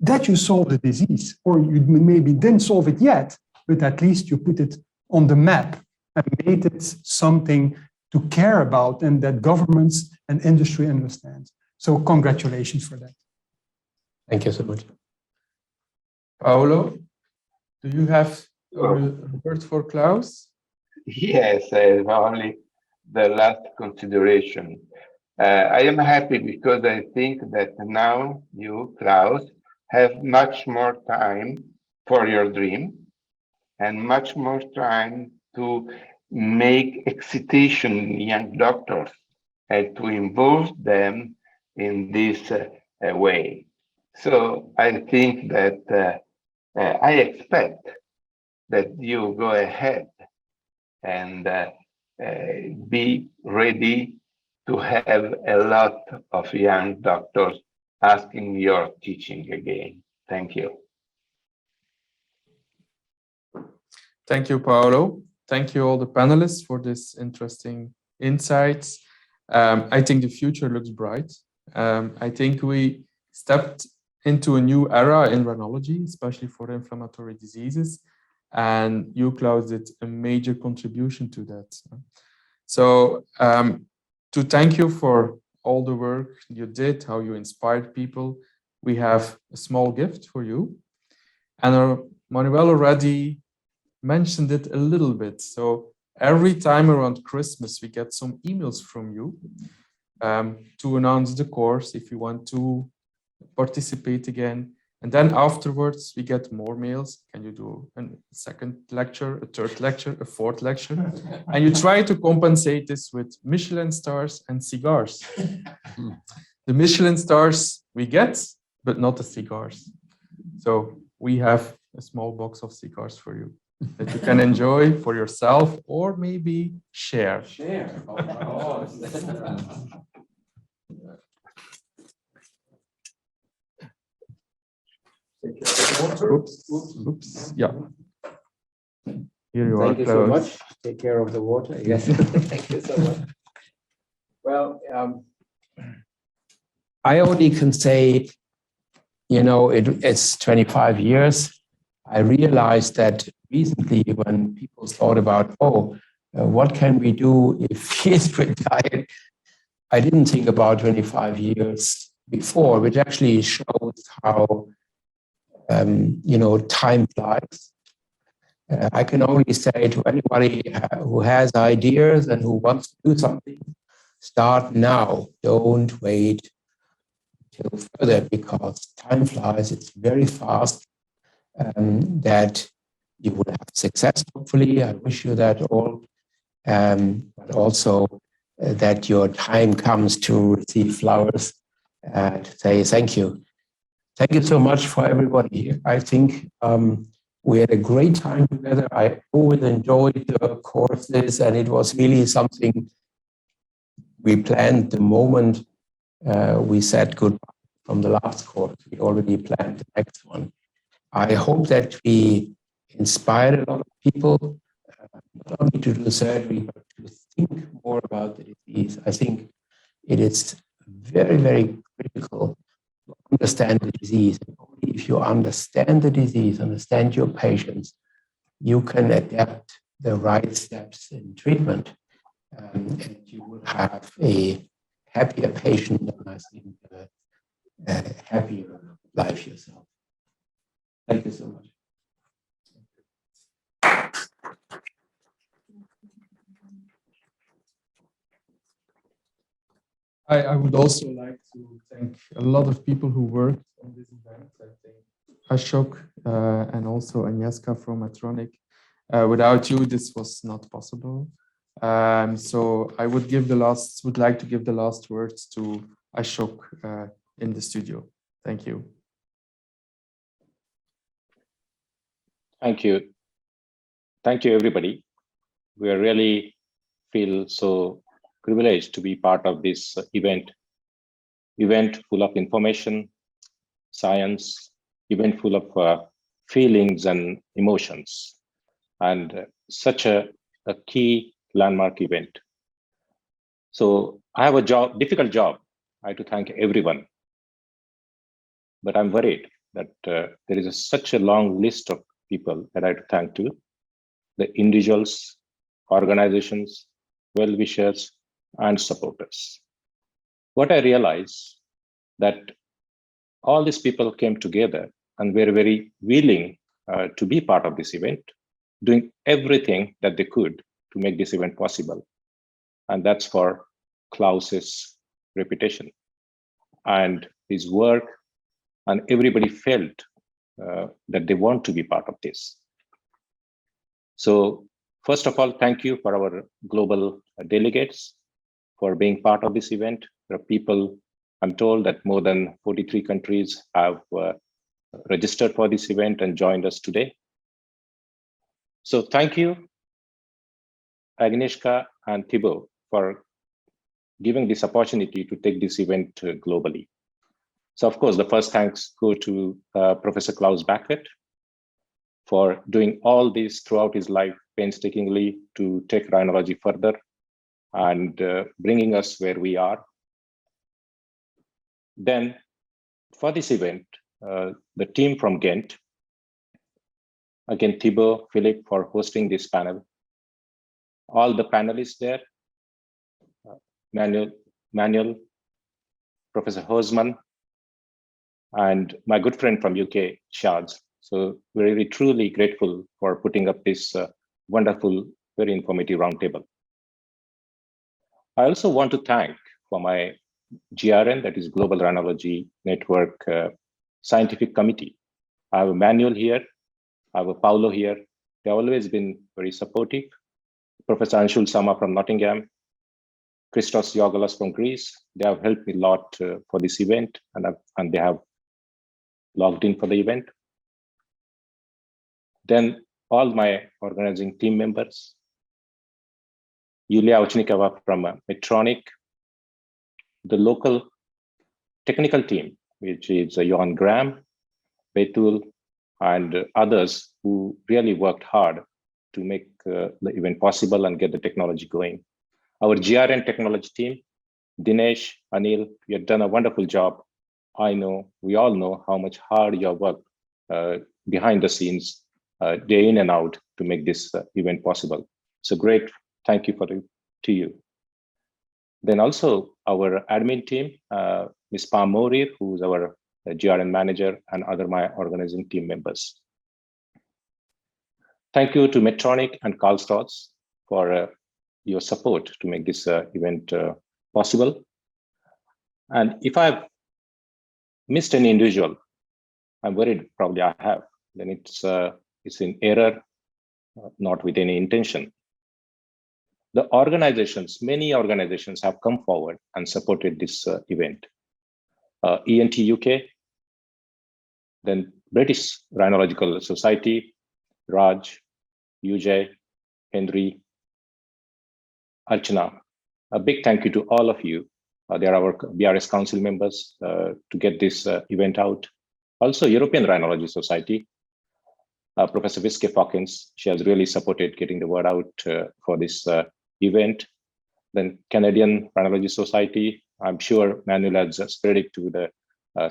that you solved the disease, or you maybe didn't solve it yet, but at least you put it on the map and made it something to care about and that governments and industry understand. So congratulations for that. Thank you so much. Paolo, do you have a word for Klaus? Yes, only the last consideration. I am happy because I think that now you, Klaus, have much more time for your dream and much more time to make excitation in young doctors and to involve them in this way. So I think that I expect that you go ahead and be ready to have a lot of young doctors asking your teaching again. Thank you. Thank you, Paolo. Thank you all the panelists for this interesting insights. I think the future looks bright. I think we stepped into a new era in rhinology, especially for inflammatory diseases. And you, Klaus, did a major contribution to that. So to thank you for all the work you did, how you inspired people, we have a small gift for you. And Manuel already mentioned it a little bit. So every time around Christmas, we get some emails from you to announce the course if you want to participate again. And then afterwards, we get more mails. Can you do a second lecture, a third lecture, a fourth lecture? And you try to compensate this with Michelin stars and cigars. The Michelin stars we get, but not the cigars. So we have a small box of cigars for you that you can enjoy for yourself or maybe share. Share. Oops. Yeah. Here you are. Thank you so much. Take care of the water. Yes. Thank you so much. Well, I only can say, you know, it's 25 years. I realized that recently when people thought about, what can we do if he is retired? I didn't think about 25 years before, which actually shows how time flies. I can only say to anybody who has ideas and who wants to do something, start now. Don't wait till further because time flies. It's very fast. That you will have success, hopefully. I wish you that all. But also that your time comes to receive flowers and say thank you. Thank you so much for everybody here. I think we had a great time together. I always enjoyed the courses, and it was really something we planned the moment we said goodbye from the last course. We already planned the next one. I hope that we inspired a lot of people, not only to do surgery, but to think more about the disease. I think it is very, very critical to understand the disease. And only if you understand the disease, understand your patients, you can adapt the right steps in treatment, and you will have a happier patient and I think a happier life yourself. Thank you so much. I would also like to thank a lot of people who worked on this event. I think Ashok and also Agnieszka from Medtronic. Without you, this was not possible. So I would like to give the last words to Ashok in the studio. Thank you. Thank you. Thank you, everybody. We are really feel so privileged to be part of this event full of information, science, event full of feelings and emotions, and such a key landmark event. So I have a difficult job. I have to thank everyone, but I'm worried that there is such a long list of people that I have to thank to, the individuals, organizations, well-wishers, and supporters. What I realized that all these people came together and were very willing to be part of this event, doing everything that they could to make this event possible. And that's for Klaus's reputation and his work, and everybody felt that they want to be part of this. So first of all, thank you for our global delegates for being part of this event. There are people, I'm told that more than 43 countries have registered for this event and joined us today. So thank you, Agnieszka and Thibaut, for giving this opportunity to take this event globally. So of course, the first thanks go to Professor Claus Bachert for doing all this throughout his life painstakingly to take rhinology further and bringing us where we are. Then for this event, the team from Ghent, again, Thibaut, Philip for hosting this panel, all the panelists there, Manuel, Professor Hosman, and my good friend from UK, Shaz. So we're really truly grateful for putting up this wonderful, very informative roundtable. I also want to thank for my GRN, that is Global Rhinology Network Scientific Committee. I have a Manuel here, I have a Paulo here. They've always been very supportive. Professor Anshul Sama from Nottingham, Christos Georgalos from Greece. They have helped me a lot for this event, and they have logged in for the event. Then all my organizing team members, Yulia Ochnikova from Medtronic, the local technical team, which is Johan Graham, Betul, and others who really worked hard to make the event possible and get the technology going. Our GRN technology team, Dinesh, Anil, you have done a wonderful job. I know, we all know how much hard you have worked behind the scenes, day in and out to make this event possible. So great, thank you to you. Then also our admin team, Ms. Pam Morir, who is our GRN manager, and other my organizing team members. Thank you to Medtronic and Karl Stotz for your support to make this event possible. And if I've missed any individual, I'm worried probably I have, then it's in error, not with any intention. The organizations, many organizations have come forward and supported this event. ENT UK, then British Rhinological Society, Raj, Ujay, Henry, Archana. A big thank you to all of you. They are our BRS Council members to get this event out. Also, European Rhinology Society, Professor Wiske Hawkins, she has really supported getting the word out for this event. Then Canadian Rhinology Society, I'm sure Manuel has spread it to the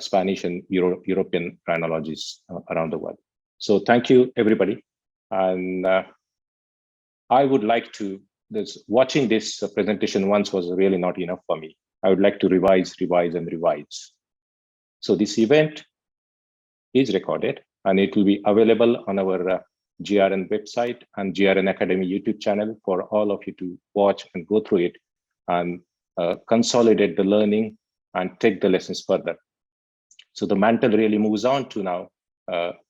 Spanish and European rhinologists around the world. So thank you, everybody. And I would like to, watching this presentation once was really not enough for me. I would like to revise. So this event is recorded and it will be available on our GRN website and GRN Academy YouTube channel for all of you to watch and go through it and consolidate the learning and take the lessons further. So the mantle really moves on to now,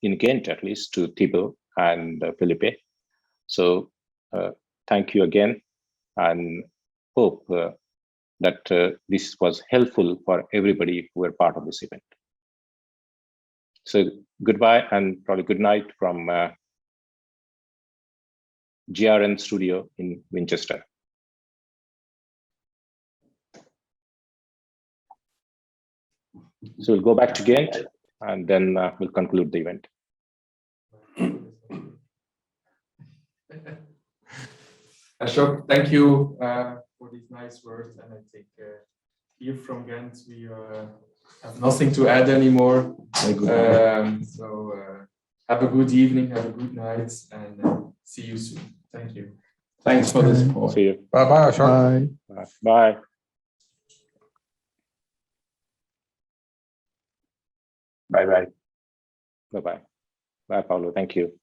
in Ghent at least, to Thibaut and Felipe. So thank you again, and hope that this was helpful for everybody who were part of this event. So goodbye and probably good night from GRN studio in Winchester. So we'll go back to Ghent and then we'll conclude the event. Ashok, thank you for these nice words. And I think here from Ghent, we have nothing to add anymore. So have a good evening, have a good night, and see you soon. Thank you. Thanks for the support. See you. Bye-bye, Ashok. Bye. Bye. Bye-bye. Bye-bye. Bye, Paulo. Thank you.